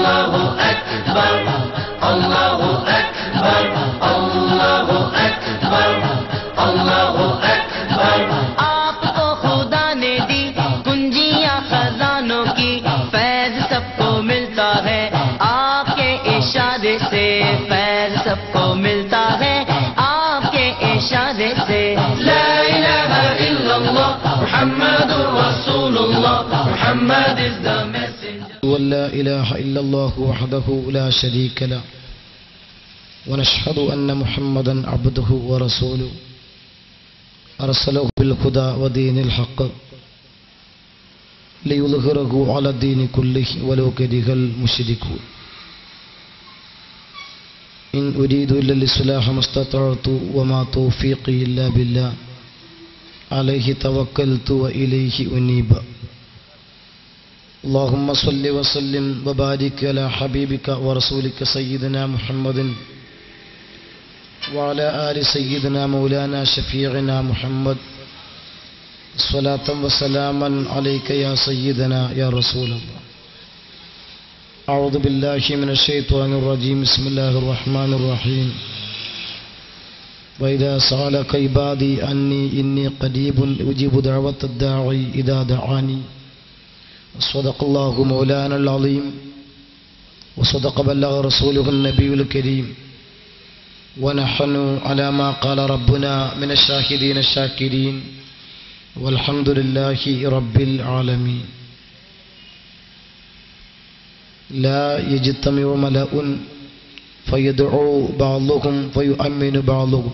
Allahu Akbar, Allahu Akbar, Allahu Akbar, Allahu Akbar. आपको खुदा ने दी कुंजियां खजानों की, फैज सबको मिलता है आपके इशारे से, फैज सबको मिलता है आपके इशारे से। ला इलाहा इल्लल्लाह मुहम्मदुर रसूलुल्लाह, Muhammad is the messenger. ولا إله إلا الله وحده لا شريك له ونشهد أن محمدا عبده ورسوله أرسله بالهدى ودين الحق ليظهره على الدين كله ولو كره المشركون. إن أريد إلا الإصلاح ما استطعت وما توفيقي إلا بالله عليه توكلت وإليه أنيب. اللهم صل وسلم وبارك على حبيبك ورسولك سيدنا محمد وعلى آل سيدنا مولانا شفيعنا محمد صلاة وسلاما عليك يا سيدنا يا رسول الله. أعوذ بالله من الشيطان الرجيم. بسم الله الرحمن الرحيم. وإذا سألك عبادي أني إني قريب أجيب دعوة الداعي إذا دعاني. صدق الله مولانا العظيم وصدق بلغ رسوله النبي الكريم ونحن على ما قال ربنا من الشاهدين الشاكرين والحمد لله رب العالمين. لا يجتمع ملأ فيدعو بعضهم فيؤمن بعضهم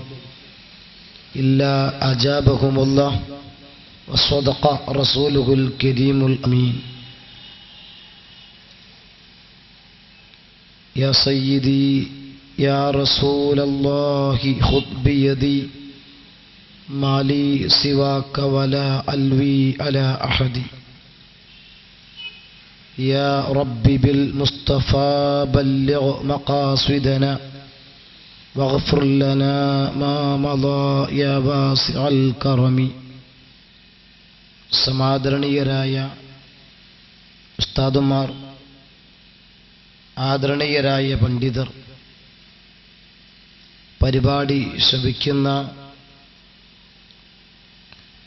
إلا أجابهم الله وصدق رسوله الكريم الأمين. يا سيدي يا رسول الله خذ بيدي ما لي سواك ولا ألوي على أحد. يا ربي بالمصطفى بلغ مقاصدنا واغفر لنا ما مضى يا واسع الكرم. സമാദരണീയരായ ഉസ്താദുമാർ, ആദരണീയരായ പണ്ഡിതർ, പരിപാടി ശ്രവിക്കുന്ന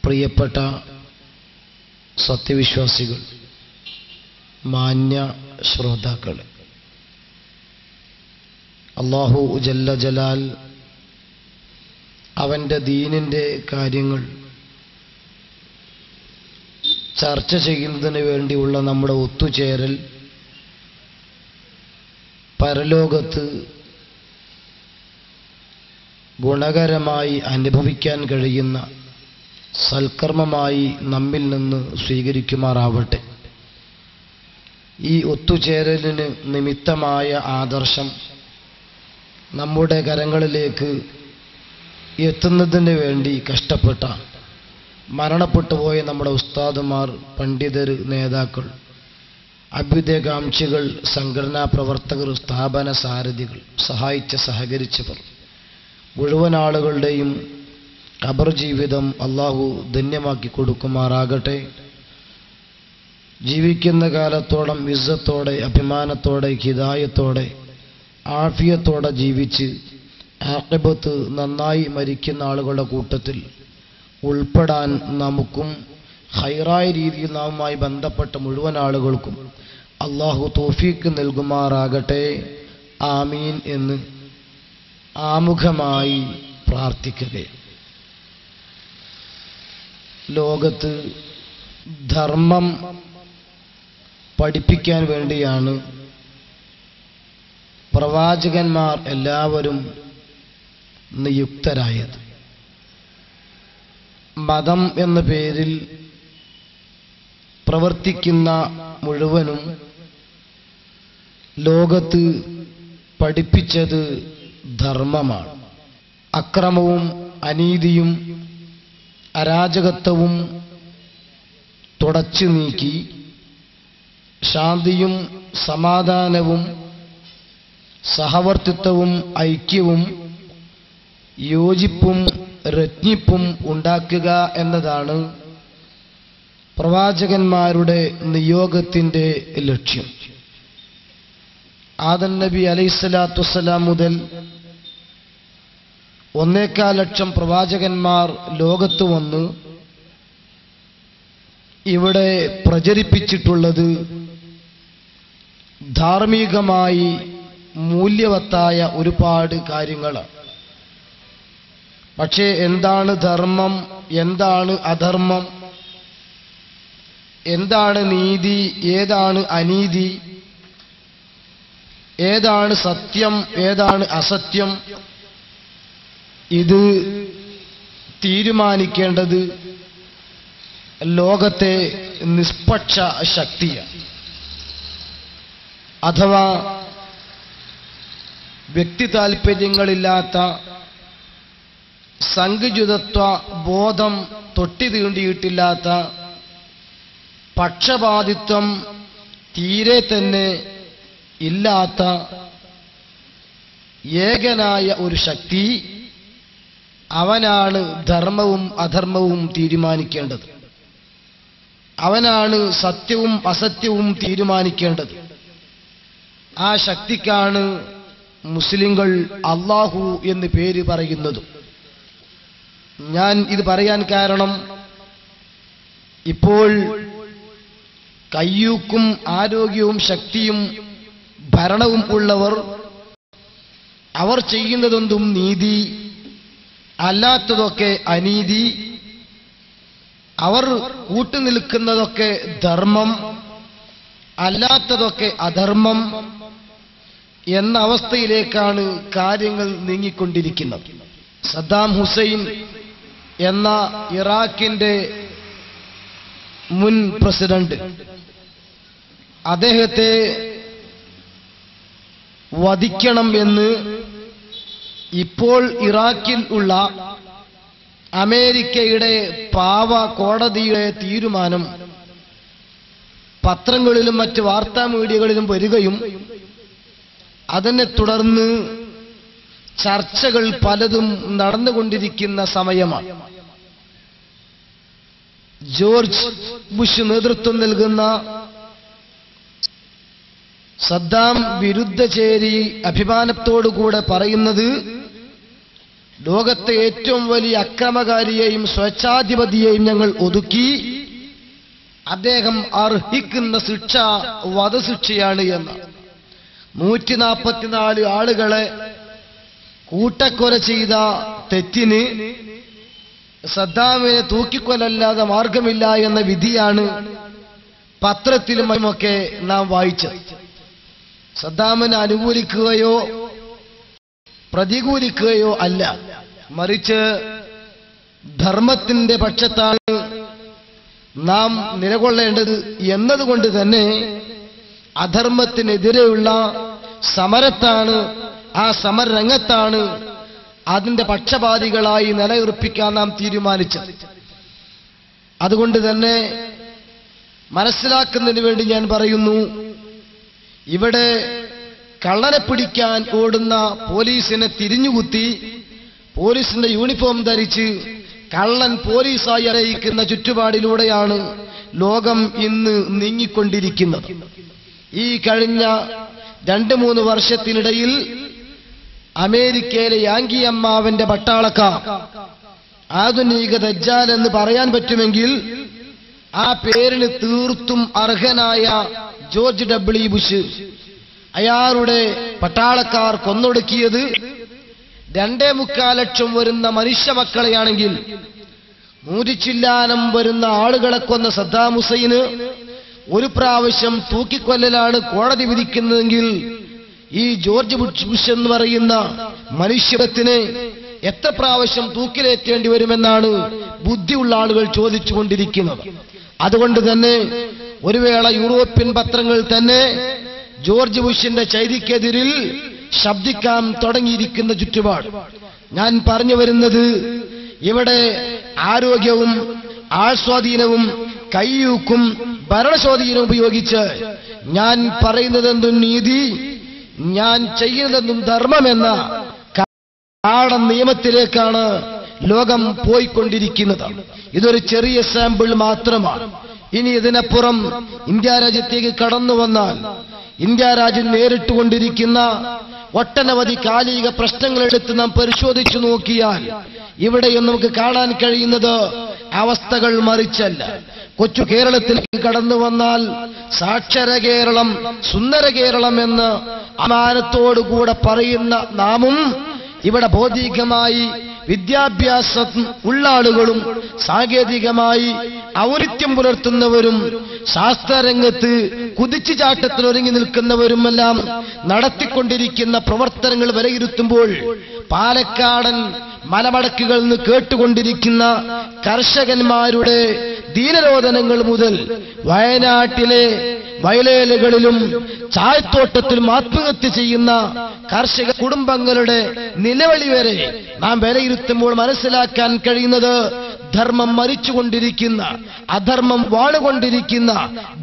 പ്രിയപ്പെട്ട സത്യവിശ്വാസികൾ, മാന്യ ശ്രോതാക്കൾ, അല്ലാഹു ജല്ല ജലാൽ അവൻ്റെ ദീനിൻ്റെ കാര്യങ്ങൾ ചർച്ച ചെയ്യുന്നതിന് വേണ്ടിയുള്ള നമ്മുടെ ഒത്തുചേരൽ പരലോകത്ത് ഗുണകരമായി അനുഭവിക്കാൻ കഴിയുന്ന സൽക്കർമ്മമായി നമ്മിൽ നിന്ന് സ്വീകരിക്കുമാറാവട്ടെ. ഈ ഒത്തുചേരലിന് നിമിത്തമായ ആദർശം നമ്മുടെ കരങ്ങളിലേക്ക് എത്തുന്നതിന് വേണ്ടി കഷ്ടപ്പെട്ട മരണപ്പെട്ടുപോയ നമ്മുടെ ഉസ്താദുമാർ, പണ്ഡിതർ, നേതാക്കൾ, അഭ്യുദയകാംക്ഷികൾ, സംഘടനാ പ്രവർത്തകർ, സ്ഥാപന സാരഥികൾ, സഹകരിച്ചവർ മുഴുവൻ ആളുകളുടെയും ഖബർ ജീവിതം അല്ലാഹു ധന്യമാക്കി കൊടുക്കുമാറാകട്ടെ. ജീവിക്കുന്ന കാലത്തോളം ഇസ്സത്തോടെ, അഭിമാനത്തോടെ, ഹിദായത്തോടെ, ആഫിയത്തോടെ ജീവിച്ച് ആഖിബത്ത് നന്നായി മരിക്കുന്ന ആളുകളുടെ കൂട്ടത്തിൽ ഉൾപ്പെടാൻ നമുക്കും ഖൈറായ രീതിയിൽ നാമുമായി ബന്ധപ്പെട്ട മുഴുവൻ ആളുകൾക്കും അല്ലാഹു തൗഫീഖ് നൽകുമാറാകട്ടെ. ആമീൻ എന്ന് ആമുഖമായി പ്രാർത്ഥിക്കുകയാണ്. ലോകത്ത് ധർമ്മം പഠിപ്പിക്കാൻ വേണ്ടിയാണ് പ്രവാചകന്മാർ എല്ലാവരും നിയുക്തരായത്. മതം എന്ന പേരിൽ പ്രവർത്തിക്കുന്ന മുഴുവനും ലോകത്ത് പഠിപ്പിച്ചത് ധർമ്മമാണ്. അക്രമവും അനീതിയും അരാജകത്വവും തുടച്ചു നീക്കി ശാന്തിയും സമാധാനവും സഹവർത്തിത്വവും ഐക്യവും യോജിപ്പും രജ്ഞിപ്പും ഉണ്ടാക്കുക എന്നതാണ് പ്രവാചകന്മാരുടെ നിയോഗത്തിൻ്റെ ലക്ഷ്യം. ആദം നബി അലൈഹിസ്സലാത്തു വസ്സലാം മുതൽ 1.25 ലക്ഷം പ്രവാചകന്മാർ ലോകത്ത് വന്ന് ഇവിടെ പ്രചരിപ്പിച്ചിട്ടുള്ളത് ധാർമ്മികമായി മൂല്യവത്തായ ഒരുപാട് കാര്യങ്ങളാണ്. പക്ഷേ എന്താണ് ധർമ്മം, എന്താണ് അധർമ്മം, എന്താണ് നീതി, ഏതാണ് അനീതി, ഏതാണ് സത്യം, ഏതാണ് അസത്യം, ഇത് തീരുമാനിക്കേണ്ടത് ലോകത്തെ നിഷ്പക്ഷ ശക്തിയാണ്. അഥവാ വ്യക്തി താൽപര്യങ്ങളില്ലാത്ത സംഘചിതത്വ ബോധം തൊട്ടി തീണ്ടിയിട്ടില്ലാത്ത പക്ഷപാതിത്വം തീരെ തന്നെ ഇല്ലാത്ത ഏകനായ ഒരു ശക്തി, അവനാണ് ധർമ്മവും അധർമ്മവും തീരുമാനിക്കേണ്ടത്. അവനാണ് സത്യവും അസത്യവും തീരുമാനിക്കേണ്ടത്. ആ ശക്തിക്കാണ് മുസ്ലിങ്ങൾ അല്ലാഹു എന്ന് പേര് പറയുന്നത്. ഞാൻ ഇത് പറയാൻ കാരണം, ഇപ്പോൾ കയ്യൂക്കും ആരോഗ്യവും ശക്തിയും ഭരണവും ഉള്ളവർ അവർ ചെയ്യുന്നതെന്തും നീതി, അല്ലാത്തതൊക്കെ അനീതി, അവർ കൂട്ടുനിൽക്കുന്നതൊക്കെ ധർമ്മം, അല്ലാത്തതൊക്കെ അധർമ്മം എന്ന അവസ്ഥയിലേക്കാണ് കാര്യങ്ങൾ നീങ്ങിക്കൊണ്ടിരിക്കുന്നത്. സദ്ദാം ഹുസൈൻ എന്ന ഇറാഖിന്റെ മുൻ പ്രസിഡന്റ്, അദ്ദേഹത്തെ വധിക്കണം എന്ന് ഇപ്പോൾ ഇറാഖിൽ ഉള്ള അമേരിക്കയുടെ പാവ കോടതിയുടെ തീരുമാനം പത്രങ്ങളിലും മറ്റ് വാർത്താ മീഡിയകളിലും വരികയും അതിനെ തുടർന്ന് ചർച്ചകൾ പലതും നടന്നുകൊണ്ടിരിക്കുന്ന സമയമാണ്. ജോർജ് ബുഷ് നേതൃത്വം നൽകുന്ന സദ്ദാം വിരുദ്ധചേരി അഭിമാനത്തോടുകൂടെ പറയുന്നത്, ലോകത്തെ ഏറ്റവും വലിയ അക്രമകാരിയെയും സ്വേച്ഛാധിപതിയെയും ഞങ്ങൾ ഒതുക്കി, അദ്ദേഹം അർഹിക്കുന്ന ശിക്ഷ വധശിക്ഷയാണ് എന്ന്. 144 ആളുകളെ കൂട്ടക്കൊല ചെയ്ത തെറ്റിന് സദ്ദാമിനെ തൂക്കിക്കൊലല്ലാതെ മാർഗമില്ല എന്ന വിധിയാണ് പത്രത്തിലുമൊക്കെ നാം വായിച്ചത്. സദ്ദാമിനെ അനുകൂലിക്കുകയോ പ്രതികൂലിക്കുകയോ അല്ല, മറിച്ച് ധർമ്മത്തിന്റെ പക്ഷത്താണ് നാം നിലകൊള്ളേണ്ടത് എന്നതുകൊണ്ട് തന്നെ അധർമ്മത്തിനെതിരെയുള്ള സമരത്താണ്, ആ സമരരംഗത്താണ് അതിന്റെ പക്ഷപാതികളായി നിലയുറപ്പിക്കാൻ നാം തീരുമാനിച്ചത്. അതുകൊണ്ട് തന്നെ മനസ്സിലാക്കുന്നതിന് വേണ്ടി ഞാൻ പറയുന്നു, ഇവിടെ കള്ളനെ പിടിക്കാൻ ഓടുന്ന പോലീസിനെ തിരിഞ്ഞുകുത്തി പോലീസിന്റെ യൂണിഫോം ധരിച്ച് കള്ളൻ പോലീസായി അറിയിക്കുന്ന ചുറ്റുപാടിലൂടെയാണ് ലോകം ഇന്ന് നീങ്ങിക്കൊണ്ടിരിക്കുന്നത്. ഈ കഴിഞ്ഞ 2-3 വർഷത്തിനിടയിൽ അമേരിക്കയിലെ യാങ്കി അമ്മാവന്റെ പട്ടാളക്കാർ, ആധുനിക ദജ്ജാൽ എന്ന് പറയാൻ പറ്റുമെങ്കിൽ ആ പേരിന് തീർത്തും അർഹനായ ജോർജ് ഡബ്ല്യു ബുഷ്, അയാളുടെ പട്ടാളക്കാർ കൊന്നൊടുക്കിയത് 2.25 ലക്ഷം വരുന്ന മനുഷ്യ മക്കളെയാണെങ്കിൽ 100 ചില്ലാനം വരുന്ന ആളുകളെ കൊന്ന സദ്ദാം ഹുസൈന് ഒരു പ്രാവശ്യം തൂക്കിക്കൊല്ലലാണ് കോടതി വിധിക്കുന്നതെങ്കിൽ ഈ ജോർജ് ബുഷ് എന്ന് പറയുന്ന മനുഷ്യത്തിനെ എത്ര പ്രാവശ്യം തൂക്കിലേറ്റേണ്ടി വരുമെന്നാണ് ബുദ്ധിയുള്ള ആളുകൾ ചോദിച്ചുകൊണ്ടിരിക്കുന്നത്. അതുകൊണ്ട് തന്നെ ഒരു വേള യൂറോപ്യൻ പത്രങ്ങൾ തന്നെ ജോർജ് ബുഷിന്റെ ചെയ്തിക്കെതിരിൽ ശബ്ദിക്കാൻ തുടങ്ങിയിരിക്കുന്ന ചുറ്റുപാട്. ഞാൻ പറഞ്ഞു വരുന്നത്, ഇവിടെ ആരോഗ്യവും ആൾസ്വാധീനവും കയ്യൂക്കും ഭരണസ്വാധീനവും ഉപയോഗിച്ച് ഞാൻ പറയുന്നതെന്തും നീതി, ഞാൻ ചെയ്യുന്നതെന്തും ധർമ്മമെന്ന കാടൻ നിയമത്തിലേക്കാണ് ലോകം പോയിക്കൊണ്ടിരിക്കുന്നത്. ഇതൊരു ചെറിയ സാമ്പിൾ മാത്രമാണ്. ഇനി ഇതിനപ്പുറം ഇന്ത്യ രാജ്യത്തേക്ക് കടന്നു വന്നാൽ ഇന്ത്യ രാജ്യം നേരിട്ടുകൊണ്ടിരിക്കുന്ന ഒട്ടനവധി കാലിക പ്രശ്നങ്ങളെടുത്ത് നാം പരിശോധിച്ചു നോക്കിയാൽ ഇവിടെയും നമുക്ക് കാണാൻ കഴിയുന്നത് അവസ്ഥകൾ മറിച്ചല്ല. കൊച്ചു കേരളത്തിലേക്ക് കടന്നു വന്നാൽ സാക്ഷര കേരളം, സുന്ദര കേരളം എന്ന് അമാനത്തോടുകൂടെ പറയുന്ന നാമും ഇവിടെ ഭൗതികമായി വിദ്യാഭ്യാസം ഉള്ള ആളുകളും സാങ്കേതികമായി ഔന്നിത്യം പുലർത്തുന്നവരും ശാസ്ത്രരംഗത്ത് കുതിച്ചുചാട്ടത്തിൽ ഒരുങ്ങി നിൽക്കുന്നവരുമെല്ലാം നടത്തിക്കൊണ്ടിരിക്കുന്ന പ്രവർത്തനങ്ങൾ വിലയിരുത്തുമ്പോൾ പാലക്കാടൻ മലമടക്കുകൾ നിന്ന് കേട്ടുകൊണ്ടിരിക്കുന്ന കർഷകന്മാരുടെ ദീനരോധനങ്ങൾ മുതൽ വയനാട്ടിലെ വയലേലകളിലും ചായത്തോട്ടത്തിലും ആത്മഹത്യ ചെയ്യുന്ന കർഷക കുടുംബങ്ങളുടെ നിലവിളി വരെ നാം വിലയിരുത്തുമ്പോൾ മനസ്സിലാക്കാൻ കഴിയുന്നത് ധർമ്മം മരിച്ചുകൊണ്ടിരിക്കുന്ന, അധർമ്മം വാളുകൊണ്ടിരിക്കുന്ന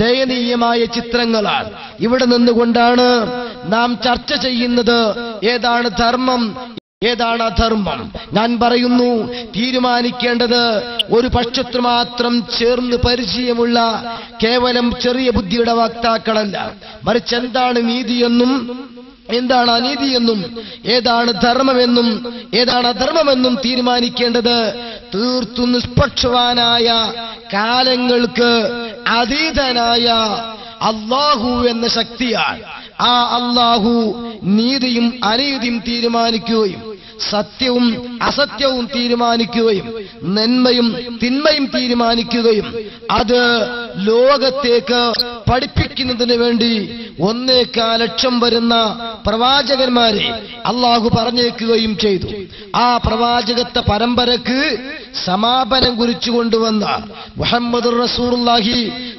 ദയനീയമായ ചിത്രങ്ങളാണ്. ഇവിടെ നിന്നുകൊണ്ടാണ് നാം ചർച്ച ചെയ്യുന്നത് ഏതാണ് ധർമ്മം, ഏതാണ് അധർമ്മം. ഞാൻ പറയുന്നു, തീരുമാനിക്കേണ്ടത് ഒരു പക്ഷത്ത് മാത്രം ചേർന്ന് പരിചയമുള്ള കേവലം ചെറിയ ബുദ്ധിയുടെ വക്താക്കളല്ല, മറിച്ച് എന്താണ് നീതിയെന്നും എന്താണ് അനീതിയെന്നും ഏതാണ് ധർമ്മമെന്നും ഏതാണ് അധർമ്മമെന്നും തീരുമാനിക്കേണ്ടത് തീർത്തും നിഷ്പക്ഷവാനായ, കാലങ്ങൾക്ക് അതീതനായ അല്ലാഹു എന്ന ശക്തിയാണ്. ആ അല്ലാഹു നീതിയും അനീതിയും തീരുമാനിക്കുകയും സത്യവും അസത്യവും തീരുമാനിക്കുകയും നന്മയും തിന്മയും തീരുമാനിക്കുകയും അത് ലോകത്തേക്ക് പഠിപ്പിക്കുന്നതിന് വേണ്ടി 1.25 ലക്ഷം വരുന്ന പ്രവാചകന്മാരെ അള്ളാഹു പറഞ്ഞേക്കുകയും ചെയ്തു. ആ പ്രവാചകത്വ പരമ്പരക്ക് സമാപനം കുറിച്ചു കൊണ്ടുവന്ന മുഹമ്മദുർ റസൂലുള്ളാഹി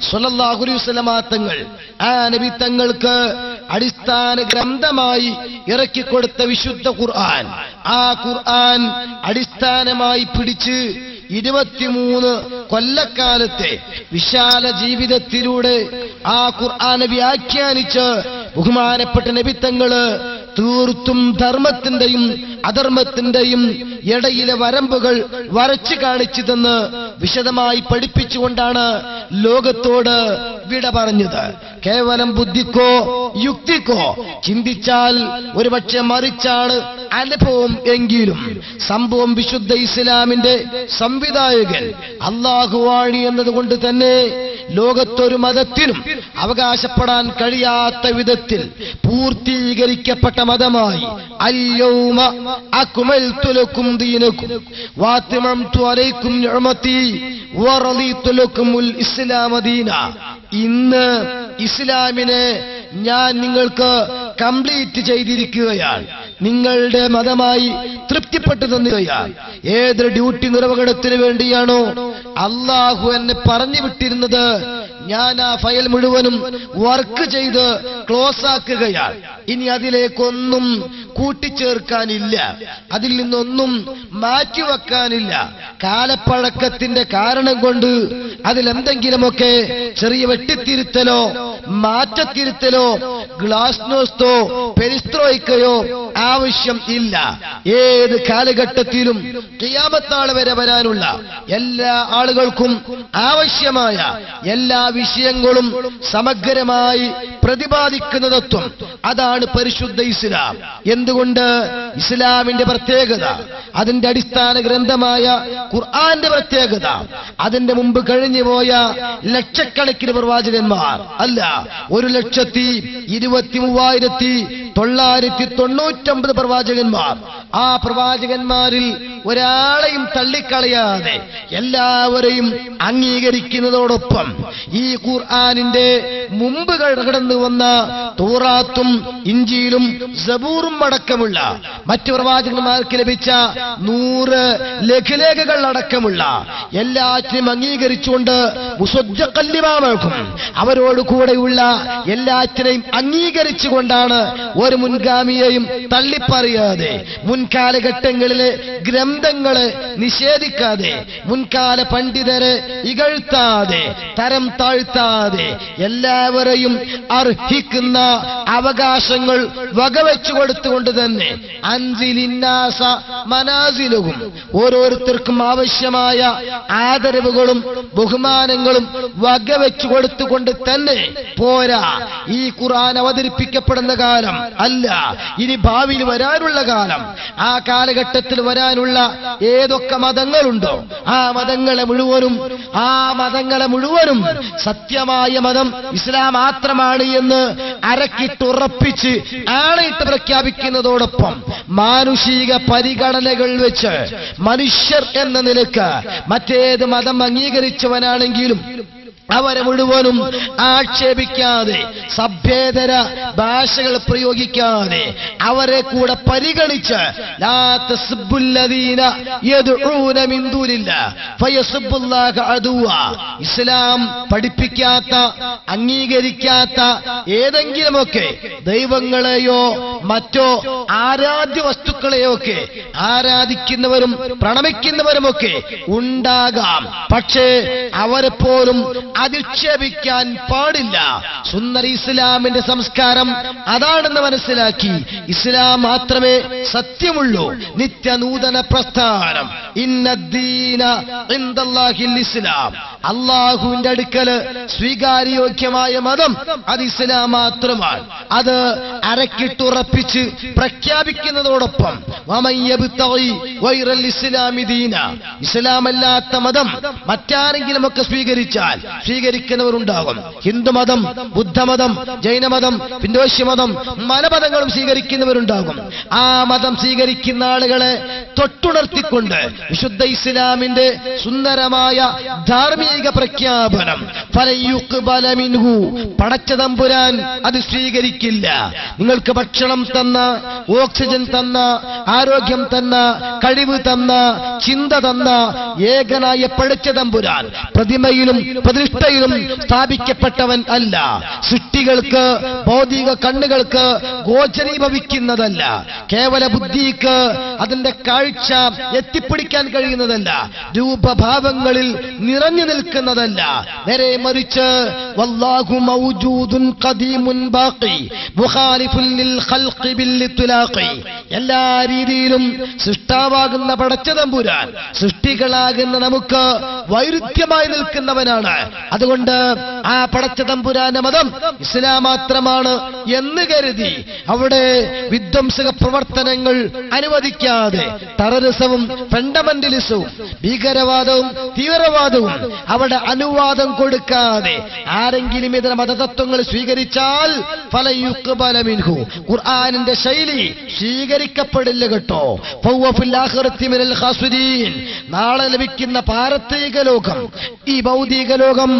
സ്വല്ലല്ലാഹു അലൈഹി വസല്ലമ തങ്ങൾ, ആ നബി തങ്ങൾക്ക് അടിസ്ഥാന ഗ്രന്ഥമായി ഇറക്കിക്കൊടുത്ത വിശുദ്ധ ഖുർആൻ, ആ ഖുർആൻ അടിസ്ഥാനമായി പിടിച്ച് 23 കൊല്ലക്കാലത്തെ വിശാല ജീവിതത്തിലൂടെ ആ ഖുർആനെ വ്യാഖ്യാനിച്ച് ബഹുമാനപ്പെട്ട നബിത്തങ്ങള് തീർത്തും ധർമ്മത്തിന്റെയും അധർമ്മത്തിന്റെയും ഇടയിലെ വരമ്പുകൾ വരച്ചു കാണിച്ചു തന്ന് വിശദമായി പഠിപ്പിച്ചുകൊണ്ടാണ് ലോകത്തോട് വിട പറഞ്ഞത്. കേവലം ബുദ്ധിക്കോ യുക്തിക്കോ ചിന്തിച്ചാൽ ഒരുപക്ഷെ മറിച്ചാണ് അനുഭവം എങ്കിലും സംഭവം വിശുദ്ധ ഇസ്ലാമിന്റെ സംവിധായകൻ അല്ലാഹുവാണി എന്നതുകൊണ്ട് തന്നെ ലോകത്തൊരു മതത്തിനും അവകാശപ്പെടാൻ കഴിയാത്ത വിധത്തിൽ പൂർത്തീകരിക്കപ്പെട്ട മതമായി അൽയൗമ അക്മൽതു ലക്കും ദീനക്കും വഅത്മംതു അലൈക്കും നിഅമതി വറദീതു ലക്കുമുൽ ഇസ്ലാമ ദീന. ഇന്ന് ഇസ്ലാമിനെ ഞാൻ നിങ്ങൾക്ക് കംപ്ലീറ്റ് ചെയ്തിരിക്കുകയാണ്, നിങ്ങളുടെ മതമായി തൃപ്തിപ്പെട്ടു തന്നിരിക്കുകയാണ്. ഏതൊരു ഡ്യൂട്ടി നിർവഹണത്തിന് വേണ്ടിയാണോ അള്ളാഹു എന്നെ പറഞ്ഞു വിട്ടിരുന്നത്, ഞാൻ ആ ഫയൽ മുഴുവനും വർക്ക് ചെയ്ത് ക്ലോസ് ആക്കുകയാണ്. ഇനി അതിലേക്കൊന്നും കൂട്ടിച്ചേർക്കാനില്ല, അതിൽ നിന്നൊന്നും മാറ്റിവെക്കാനില്ല. കാലപ്പഴക്കത്തിന്റെ കാരണം കൊണ്ട് അതിലെന്തെങ്കിലുമൊക്കെ ചെറിയ വെട്ടിത്തിരുത്തലോ മാറ്റത്തിരുത്തലോ ഗ്ലാസ്നോസ്തോ പെരിസ്ത്രോയിക്കയോ ആവശ്യം ഇല്ല. ഏത് കാലഘട്ടത്തിലും ഖിയാമത്ത് വരെ വരാനുള്ള എല്ലാ ആളുകൾക്കും ആവശ്യമായ എല്ലാ വിഷയങ്ങളും സമഗ്രമായി പ്രതിപാദിക്കുന്ന തത്വം, അതാണ് പരിശുദ്ധ ഇസ്ലാം. എന്തുകൊണ്ട്? ഇസ്ലാമിന്റെ പ്രത്യേകത, അതിന്റെ അടിസ്ഥാന ഗ്രന്ഥമായ ഖുർആന്റെ പ്രത്യേകത, അതിന്റെ മുമ്പ് കഴിഞ്ഞുപോയ ലക്ഷക്കണക്കിന് പ്രവാചകന്മാർ അല്ല, 1,23,999 പ്രവാചകന്മാർ, ആ പ്രവാചകന്മാരിൽ ഒരാളെയും തള്ളിക്കളയാതെ എല്ലാവരെയും അംഗീകരിക്കുന്നതോടൊപ്പം ഈ ഖുർആനിന്റെ മുമ്പ് കടന്നു വന്ന തൗറാത്തും ഇഞ്ചീലും സബൂറും അടക്കമുള്ള മറ്റു പ്രവാചകന്മാർക്ക് ലഭിച്ച 100 ലഘുലേഖകൾ അടക്കമുള്ള എല്ലാറ്റിനും അംഗീകരിച്ചുകൊണ്ട് മുസദ്ദിഖൻ ലിമാ മഅഹും അവരോട് കൂടെയുള്ള എല്ലാറ്റിനെയും അംഗീകരിച്ചുകൊണ്ടാണ് ഒരു മുൻഗാമിയെയും തള്ളിപ്പറയാതെ, മുൻകാലഘട്ടങ്ങളിലെ ഗ്രന്ഥങ്ങളെ നിഷേധിക്കാതെ, മുൻകാല പണ്ഡിതരെ ഇകഴ്ത്താതെ, തരം താഴ്ത്താതെ, എല്ലാവരെയും അർഹിക്കുന്ന അവകാശങ്ങൾ വകവെച്ചു കൊടുത്തുകൊണ്ട് തന്നെ അൻസിലിന്നാസ മനാസിലുഹും, ഓരോരുത്തർക്കും ആവശ്യമായ ആദരവുകളും ബഹുമാനങ്ങളും വകവെച്ചു കൊടുത്തുകൊണ്ട് തന്നെ പോരാ. ഈ ഖുർആൻ അവതരിപ്പിക്കപ്പെടുന്ന കാലം അല്ല, ഇനി ഭാവിയിൽ വരാനുള്ള കാലം, ആ കാലഘട്ടത്തിൽ വരാനുള്ള ഏതൊക്കെ മതങ്ങളുണ്ടോ ആ മതങ്ങളെ മുഴുവനും സത്യമായ മതം ഇസ്ലാം മാത്രമാണ് എന്ന് അരക്കിട്ടുറപ്പിച്ച് ആണയിട്ട് പ്രഖ്യാപിക്കുന്നതോടൊപ്പം മാനുഷിക പരിഗണനകൾ വെച്ച് മനുഷ്യർ എന്ന നിലക്ക് മറ്റേത് മതം അംഗീകരിച്ചവനാണെങ്കിലും അവരെ മുഴുവനും ആക്ഷേപിക്കാതെ, സഭ്യേതര ഭാഷകൾ പ്രയോഗിക്കാതെ, അവരെ കൂടെ പരിഗണിച്ച് ലാ തസ്ബുല്ലദീന യദ്ഊന മിൻ ദൂനില്ലാഹ് ഫയസ്ബുല്ലാഹ അദുവ, ഇസ്ലാം പഠിപ്പിക്കാത്ത അംഗീകരിക്കാത്ത ഏതെങ്കിലുമൊക്കെ ദൈവങ്ങളെയോ മറ്റോ ആരാധ്യ വസ്തുക്കളെയോ ഒക്കെ ആരാധിക്കുന്നവരും പ്രണമിക്കുന്നവരുമൊക്കെ ഉണ്ടാകാം. പക്ഷേ അവരെ പോലും അധിക്ഷേപിക്കാൻ പാടില്ല. സുന്ദര ഇസ്ലാമിന്റെ സംസ്കാരം അതാണെന്ന് മനസ്സിലാക്കി ഇസ്ലാം മാത്രമേ സത്യമുള്ളൂ, നിത്യനൂതന പ്രസ്ഥാനം. ഇന്നദ്ദീന ഇൻദല്ലാഹിൽ ഇസ്ലാം, അല്ലാഹുവിന്റെ അടുക്കൽ സ്വീകാര്യോഗ്യമായ മതം അത് ഇസ്ലാം മാത്രമാണ്. അത് അരക്കിട്ടുറപ്പിച്ച് പ്രഖ്യാപിക്കുന്നതോടൊപ്പം വമൻ യബ്തഗി ഗൈറൽ ഇസ്ലാമി ദീന, ഇസ്ലാമല്ലാത്ത മതം മറ്റാരെങ്കിലും ഒക്കെ സ്വീകരിക്കുന്നവരുണ്ടാകും. ഹിന്ദുമതം, ബുദ്ധമതം, ജൈനമതം, ഹിന്ദുമതം, മതങ്ങളും സ്വീകരിക്കുന്നവരുണ്ടാകും. ആ മതം സ്വീകരിക്കുന്ന ആളുകളെ തൊട്ടുണർത്തിക്കൊണ്ട് വിശുദ്ധ ഇസ്ലാമിന്റെ സുന്ദരമായ ധാർമ്മിക പ്രഖ്യാപനം, ഫലയുഖ്ബല മിൻഹു, പടച്ച തമ്പുരാൻ അത് സ്വീകരിക്കില്ല. നിങ്ങൾക്ക് ഭക്ഷണം തന്ന, ഓക്സിജൻ തന്ന, ആരോഗ്യം തന്ന, കഴിവ് തന്ന, ചിന്ത തന്ന ഏകനായ പടച്ച തമ്പുരാൻ പ്രതിമയിലും പ്രതിഷ്ഠയിലും സ്ഥാപിക്കപ്പെട്ടവൻ അല്ല. സൃഷ്ടികൾക്ക്, ഭൗതിക കണ്ണുകൾക്ക് ഗോചരീഭവിക്കുന്നതല്ല. കേവല ബുദ്ധിക്ക് അതിന്റെ കാഴ്ച എത്തിപ്പിടിക്കാൻ കഴിയുന്നതല്ല. രൂപഭാവങ്ങളിൽ നിറഞ്ഞു നിൽക്കുന്നതല്ല. നേരെ മറിച്ച് വല്ലാഹു മൗജൂദുൻ ഖദീമുൻ ബാഖി മുഖാലിഫുൻ ലിൽ ഖൽഖി ബിൽ ഇത്ലാഖി, എല്ലാ രീതിയിലും സൃഷ്ടാവാകുന്ന പടച്ച തമ്പുരാൻ സൃഷ്ടികളാകുന്ന നമുക്ക് വൈരുദ്ധ്യമായി നിൽക്കുന്നവനാണ്. അതുകൊണ്ട് ആ പടച്ച തമ്പുരാന്റെ മതം ഇസ്ലാം മാത്രമാണ് എന്ന് കരുതി അവിടെ വിധ്വംസക പ്രവർത്തനങ്ങൾ അനുവദിക്കാതെ, ടെററിസവും ഫണ്ടമെന്റലിസവും ഭീകരവാദവും തീവ്രവാദവും അവിടെ അനുവാദം കൊടുക്കാതെ ആരെങ്കിലും ഇതിന്റെ മതതത്വങ്ങൾ സ്വീകരിച്ചാൽ ഫലയുഖ്ബല മിൻഹു, ഖുർആനിന്റെ ശൈലി സ്വീകരിക്കപ്പെടില്ല കേട്ടോ. ഫഹുവ ഫിൽ ആഖിറതി മിനൽ ഖാസിരീൻ, നാളെ ലഭിക്കുന്ന പാരത്രിക ലോകം, ഈ ഭൗതിക ലോകം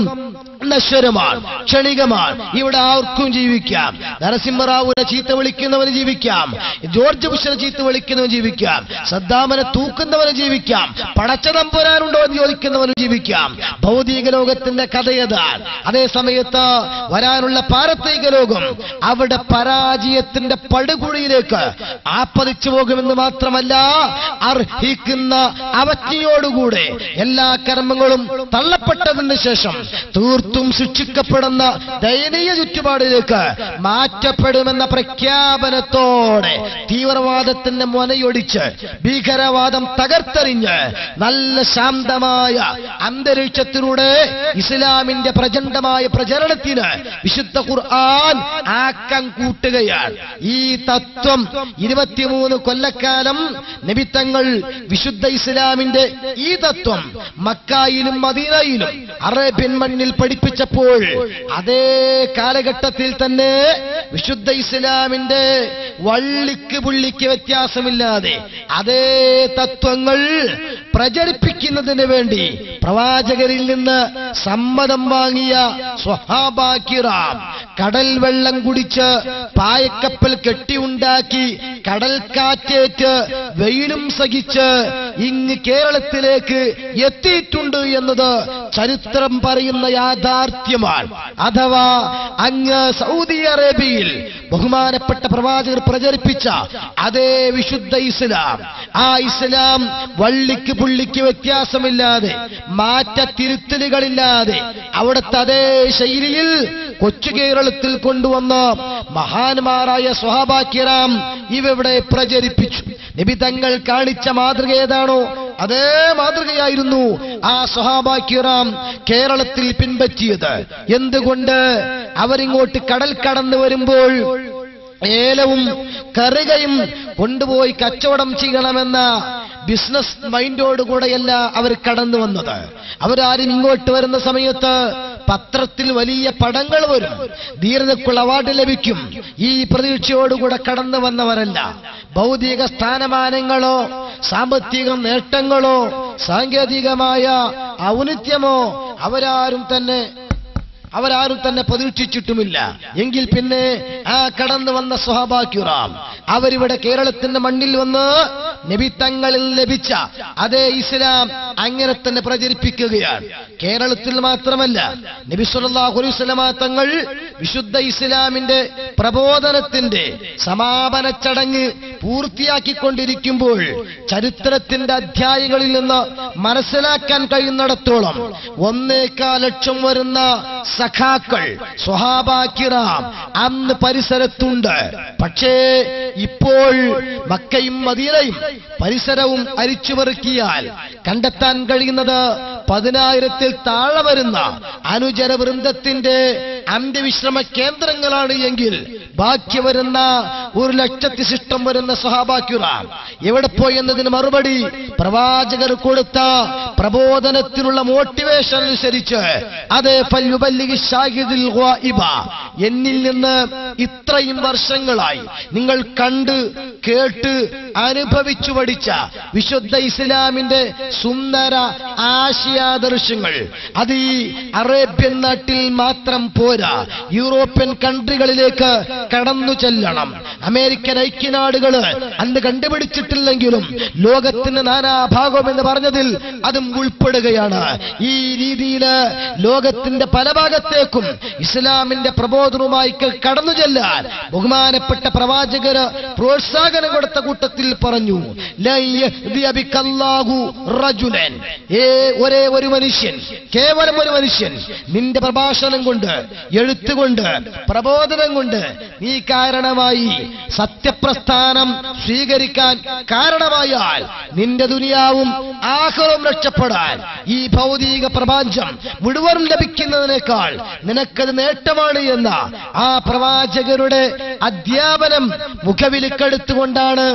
നശ്വരമാണ്, ക്ഷണികമാണ്. ഇവിടെ ആർക്കും ജീവിക്കാം. നരസിംഹറാവുവിനെ ചീത്ത വിളിക്കുന്നവന് ജീവിക്കാം, ജോർജ് ബുഷിനെ ചീത്ത വിളിക്കുന്നവന് ജീവിക്കാം, സദ്ദാമിനെ തൂക്കുന്നവന് ജീവിക്കാം, പടച്ച തമ്പുരാനുണ്ടോ എന്ന് ചോദിക്കുന്നവന് ജീവിക്കാം. ഭൗതിക ലോകത്തിന്റെ കഥയതാണ്. അതേ സമയത്ത് വരാനുള്ള പാരത്രിക ലോകം അവിടെ പരാജയത്തിന്റെ പടുകുഴിയിലേക്ക് ആപ്പതിച്ചു പോകുമെന്ന് മാത്രമല്ല, അർഹിക്കുന്ന അവജ്ഞയോടുകൂടെ എല്ലാ കർമ്മങ്ങളും തള്ളപ്പെട്ടതിന് ശേഷം തീർത്തും ശിക്ഷിക്കപ്പെടുന്ന ദയനീയ ചുറ്റുപാടിലേക്ക് മാറ്റപ്പെടുമെന്ന പ്രഖ്യാപനത്തോടെ തീവ്രവാദത്തിന്റെ മുനയൊടിച്ച് ഭീകരവാദം തകർത്തെറിഞ്ഞ് നല്ല ശാന്തമായ അന്തരീക്ഷത്തിലൂടെ ഇസ്ലാമിന്റെ പ്രചണ്ഡമായ പ്രചരണത്തിന് വിശുദ്ധ ഖുർആൻ ആക്കം കൂട്ടുകയാണ്. ഈ തത്വം 23 കൊല്ലക്കാലം നബിത്തങ്ങൾ വിശുദ്ധ ഇസ്ലാമിന്റെ ഈ തത്വം മക്കയിലും മദീനയിലും അറേബ്യൻ മണ്ണിൽ പഠിപ്പിച്ചപ്പോൾ അതേ കാലഘട്ടത്തിൽ തന്നെ വിശുദ്ധ ഇസ്ലാമിന്റെ വള്ളിക്ക് പുള്ളിക്ക് വ്യത്യാസമില്ലാതെ അതേ തത്വങ്ങൾ പ്രചരിപ്പിക്കുന്നതിന് വേണ്ടി പ്രവാചകരിൽ നിന്ന് സമ്മതം വാങ്ങിയ സ്വഹാബാ കിറാം കടൽ വെള്ളം കുടിച്ച് പായക്കപ്പൽ കെട്ടിയുണ്ടാക്കി കടൽ കാറ്റേറ്റ് വെയിലും സഹിച്ച് ഇങ്ങ് കേരളത്തിലേക്ക് എത്തിയിട്ടുണ്ട് എന്നത് ചരിത്രം പറയുന്ന യാഥാർത്ഥ്യമാണ്. അഥവാ അങ്ങ് സൗദി അറേബ്യയിൽ ബഹുമാനപ്പെട്ട പ്രവാചകർ പ്രചരിപ്പിച്ച അതേ വിശുദ്ധ ഇസ്ലാം, ആ ഇസ്ലാം വള്ളിക്ക് പുള്ളിക്ക് വ്യത്യാസമില്ലാതെ മാറ്റത്തിരുത്തലുകളില്ലാതെ അവിടുത്തെ അതേ ശൈലിയിൽ കൊച്ചു കേരളത്തിൽ കൊണ്ടുവന്ന മഹാന്മാരായ സ്വഹാബാ കിറാം ഇവവിടെ പ്രചരിപ്പിച്ചു. നബി തങ്ങൾ കാണിച്ച മാതൃക ഏതാണോ അതേ മാതൃകയായിരുന്നു ആ സ്വഹാബാ കിറാം കേരളത്തിൽ പിൻപറ്റിയത്. എന്തുകൊണ്ട്? അവരിങ്ങോട്ട് കടൽ കടന്നു വരുമ്പോൾ ഏലവും കറുകയും കൊണ്ടുപോയി കച്ചവടം ചെയ്യണമെന്ന ബിസിനസ് മൈൻഡോടുകൂടെയല്ല അവർ കടന്നു വന്നത്. അവരാരും ഇങ്ങോട്ട് വരുന്ന സമയത്ത് പത്രത്തിൽ വലിയ പടങ്ങൾ വരും, ധീരതയ്ക്കുള്ള അവാർഡ് ലഭിക്കും, ഈ പ്രതീക്ഷയോടുകൂടെ കടന്നു വന്നവരല്ല. ഭൗതിക സ്ഥാനമാനങ്ങളോ സാമ്പത്തിക നേട്ടങ്ങളോ സാങ്കേതികമായ ഔന്നത്യമോ അവരാരും തന്നെ പ്രതീക്ഷിച്ചിട്ടുമില്ല. എങ്കിൽ പിന്നെ ആ കടന്നു വന്ന സ്വഹാബാ കിറാം അവരിവിടെ കേരളത്തിന്റെ മണ്ണിൽ വന്ന് നബി തങ്ങളിൽ ലഭിച്ച അതേ ഇസ്ലാം അങ്ങനെ തന്നെ പ്രചരിപ്പിക്കുകയാണ്. കേരളത്തിൽ മാത്രമല്ല, നബി സല്ലല്ലാഹു അലൈഹി വസല്ലമ തങ്ങൾ വിശുദ്ധ ഇസ്ലാമിന്റെ പ്രബോധനത്തിന്റെ സമാപന ചടങ്ങ് പൂർത്തിയാക്കിക്കൊണ്ടിരിക്കുമ്പോൾ ചരിത്രത്തിന്റെ അധ്യായങ്ങളിൽ നിന്ന് മനസ്സിലാക്കാൻ കഴിയുന്നിടത്തോളം 1.25 ലക്ഷം വരുന്ന സഖാക്കൾ സ്വഹാബാ കിറാം അന്ന് പരിസരത്തുണ്ട്. പക്ഷേ ഇപ്പോൾ മക്കയും മദീനയും പരിസരവും അരിച്ചുപെറുക്കിയാൽ കണ്ടെത്താൻ കഴിയുന്നത് 10,000-ൽ താഴെ വരുന്ന അനുചര വൃന്ദത്തിന്റെ അന്ത്യവിശ്രമ കേന്ദ്രങ്ങളാണ്. എങ്കിൽ ബാക്കി വരുന്ന 1,00,000 ശിഷ്ടം വരുന്ന സ്വഹാബാ കിറാം എവിടെ പോയി എന്നതിന് മറുപടി പ്രവാചകർ കൊടുത്ത പ്രബോധനത്തിനുള്ള മോട്ടിവേഷൻ അനുസരിച്ച് അതേ എന്നിൽ നിന്ന് ഇത്രയും വർഷങ്ങളായി നിങ്ങൾ കണ്ട് കേട്ട് അനുഭവിച്ചു പഠിച്ച വിശുദ്ധ ഇസ്ലാമിന്റെ സുന്ദര ആശയാദർശങ്ങൾ അത് ഈ അറേബ്യൻ നാട്ടിൽ മാത്രം പോരാ, യൂറോപ്യൻ കൺട്രികളിലേക്ക് കടന്നു ചെല്ലണം. അമേരിക്കൻ ഐക്യനാടുകൾ അന്ന് കണ്ടുപിടിച്ചിട്ടില്ലെങ്കിലും ലോകത്തിന് നാനാഭാഗം എന്ന് പറഞ്ഞതിൽ അതും ഉൾപ്പെടുകയാണ്. ഈ രീതിയിൽ ലോകത്തിന്റെ പല ഭാഗത്തേക്കും ഇസ്ലാമിന്റെ പ്രബോധനവുമായി കടന്നു ചെല്ലാൻ ബഹുമാനപ്പെട്ട പ്രവാചകര് പ്രോത്സാഹനം കൊടുത്ത കൂട്ടത്തിൽ പറഞ്ഞു, ഒരേ ഒരു മനുഷ്യൻ, കേവലം ഒരു മനുഷ്യൻ നിന്റെ പ്രഭാഷണം കൊണ്ട്, എഴുത്തുകൊണ്ട്, പ്രബോധനം കൊണ്ട് നീ കാരണമായി സത്യപ്രസ്ഥാനം സ്വീകരിക്കാൻ കാരണമായാൽ നിന്റെ ദുനിയാവും ആഖിറവും രക്ഷപ്പെടാൻ ഈ ഭൗതിക പ്രപഞ്ചം മുഴുവൻ ലഭിക്കുന്നതിനേക്കാൾ നിനക്കത് നേട്ടമാണ് എന്ന ആ പ്രവാചകരുടെ അധ്യാപനം മുഖവിലക്കെടുത്തുകൊണ്ടാണ്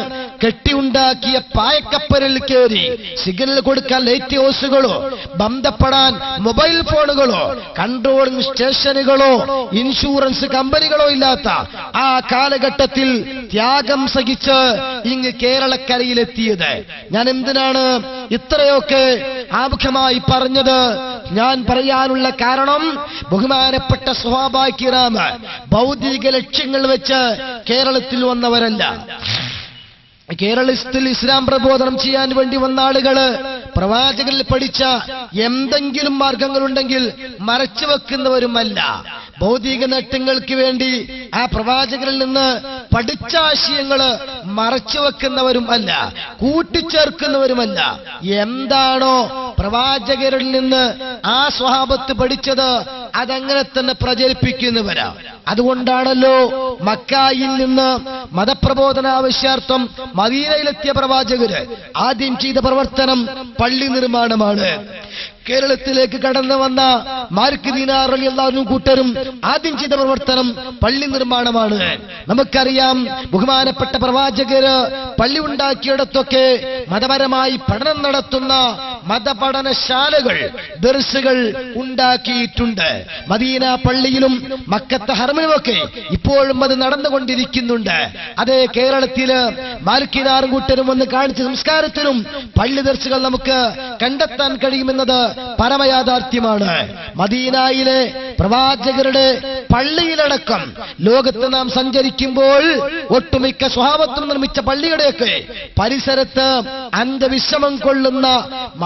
കെട്ടിയുണ്ടാക്കിയ പായക്കപ്പലിൽ കയറി സിഗ്നൽ കൊടുക്കാൻ ലൈറ്റ് ഹൗസുകളോ ബന്ധപ്പെടാൻ മൊബൈൽ ഫോണുകളോ കൺട്രോളിംഗ് സ്റ്റേഷനുകളോ ഇൻഷുറൻസ് കമ്പനികളോ ഇല്ലാത്ത ആ കാലഘട്ടത്തിൽ ത്യാഗം സഹിച്ച് ഇങ്ങ് കേരളക്കരയിലെത്തിയത്. ഞാൻ എന്തിനാണ് ഇത്രയൊക്കെ ആമുഖമായി പറഞ്ഞത്? ഞാൻ പറയാനുള്ള കാരണം ബഹുമാനപ്പെട്ട സ്വഹാബാ കിറാം ഭൗതിക ലക്ഷ്യങ്ങൾ വെച്ച് കേരളത്തിൽ വന്നവരല്ല. കേരളത്തിൽ ഇസ്ലാം പ്രബോധനം ചെയ്യാൻ വേണ്ടി വന്ന ആളുകള് പ്രവാചകരിൽ പഠിച്ച എന്തെങ്കിലും മാർഗങ്ങളുണ്ടെങ്കിൽ മറച്ചു വെക്കുന്നവരുമല്ല. ഭൗതിക നേട്ടങ്ങൾക്ക് വേണ്ടി ആ പ്രവാചകരിൽ നിന്ന് പഠിച്ച ആശയങ്ങള് മറച്ചു വെക്കുന്നവരും അല്ല, കൂട്ടിച്ചേർക്കുന്നവരുമല്ല. എന്താണോ പ്രവാചകരിൽ നിന്ന് ആ സ്വഹാബത്ത് പഠിച്ചത് അതങ്ങനെ തന്നെ പ്രചരിപ്പിക്കുന്നവരാ. അതുകൊണ്ടാണല്ലോ മക്കായിൽ നിന്ന് മതപ്രബോധന ആവശ്യാർത്ഥം മദീനയിലെത്തിയ പ്രവാചകര് ആദ്യം ചെയ്ത പ്രവർത്തനം പള്ളി നിർമ്മാണമാണ്. കേരളത്തിലേക്ക് കടന്നു വന്ന മാലിക് ദീനാർ റളിയല്ലാഹു അൻഹു കൂട്ടരും ആദ്യം ചെയ്ത പ്രവർത്തനം പള്ളി നിർമ്മാണമാണ്. നമുക്കറിയാം ബഹുമാനപ്പെട്ട പ്രവാചകര് പള്ളി ഉണ്ടാക്കിയിടത്തൊക്കെ മതപരമായി പഠനം നടത്തുന്ന മതപഠനശാലകൾ, ദർസുകൾ ഉണ്ടാക്കിയിട്ടുണ്ട്. മദീന പള്ളിയിലും മക്കത്തെ ഹറമിലുമൊക്കെ ഇപ്പോഴും അത് നടന്നുകൊണ്ടിരിക്കുന്നുണ്ട്. അതേ കേരളത്തില് മാലിക് ദീനാർ കൂട്ടരും വന്ന് കാണിച്ച സംസ്കാരത്തിലും പള്ളി ദർസുകൾ നമുക്ക് കണ്ടെത്താൻ കഴിയുമെന്നത് പരമയാഥാർത്ഥ്യമാണ്. മദീനയിലെ പ്രവാചകരുടെ പള്ളിയിലടക്കം ലോകത്ത് നാം സഞ്ചരിക്കുമ്പോൾ ഒട്ടുമിക്ക സ്വഹാബത്തും നിർമ്മിച്ച പള്ളിയുടെയൊക്കെ പരിസരത്ത് അന്ധവിശ്രമം കൊള്ളുന്ന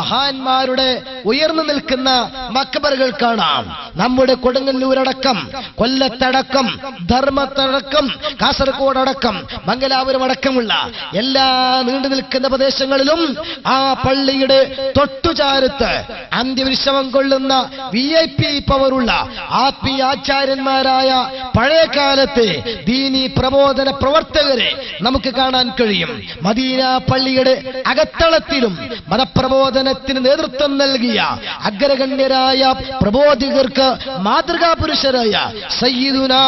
മഹാന്മാരുടെ ഉയർന്നു നിൽക്കുന്ന മക്ബറുകൾ കാണാം. നമ്മുടെ കൊടുങ്ങല്ലൂരടക്കം, കൊല്ലത്തടക്കം, ധർമ്മത്തടക്കം, കാസർഗോഡടക്കം, മംഗലാപുരം അടക്കമുള്ള എല്ലാ നീണ്ടു നിൽക്കുന്ന പ്രദേശങ്ങളിലും ആ പള്ളിയുടെ തൊട്ടുചാരത്ത് അന്ത്യവിശ്രമം കൊള്ളുന്ന VIP പവറുള്ള ആത്മീയാചാര്യന്മാരായ പഴയ കാലത്തെ ദീനി പ്രബോധന പ്രവർത്തകരെ നമുക്ക് കാണാൻ കഴിയും. മദീന പള്ളിയുടെ അകത്തളത്തിലും മതപ്രബോധനത്തിന് നേതൃത്വം നൽകിയ അഗ്രഗണ്യരായ പ്രബോധകർക്ക് മാതൃകാ പുരുഷരായ സയ്യിദുനാ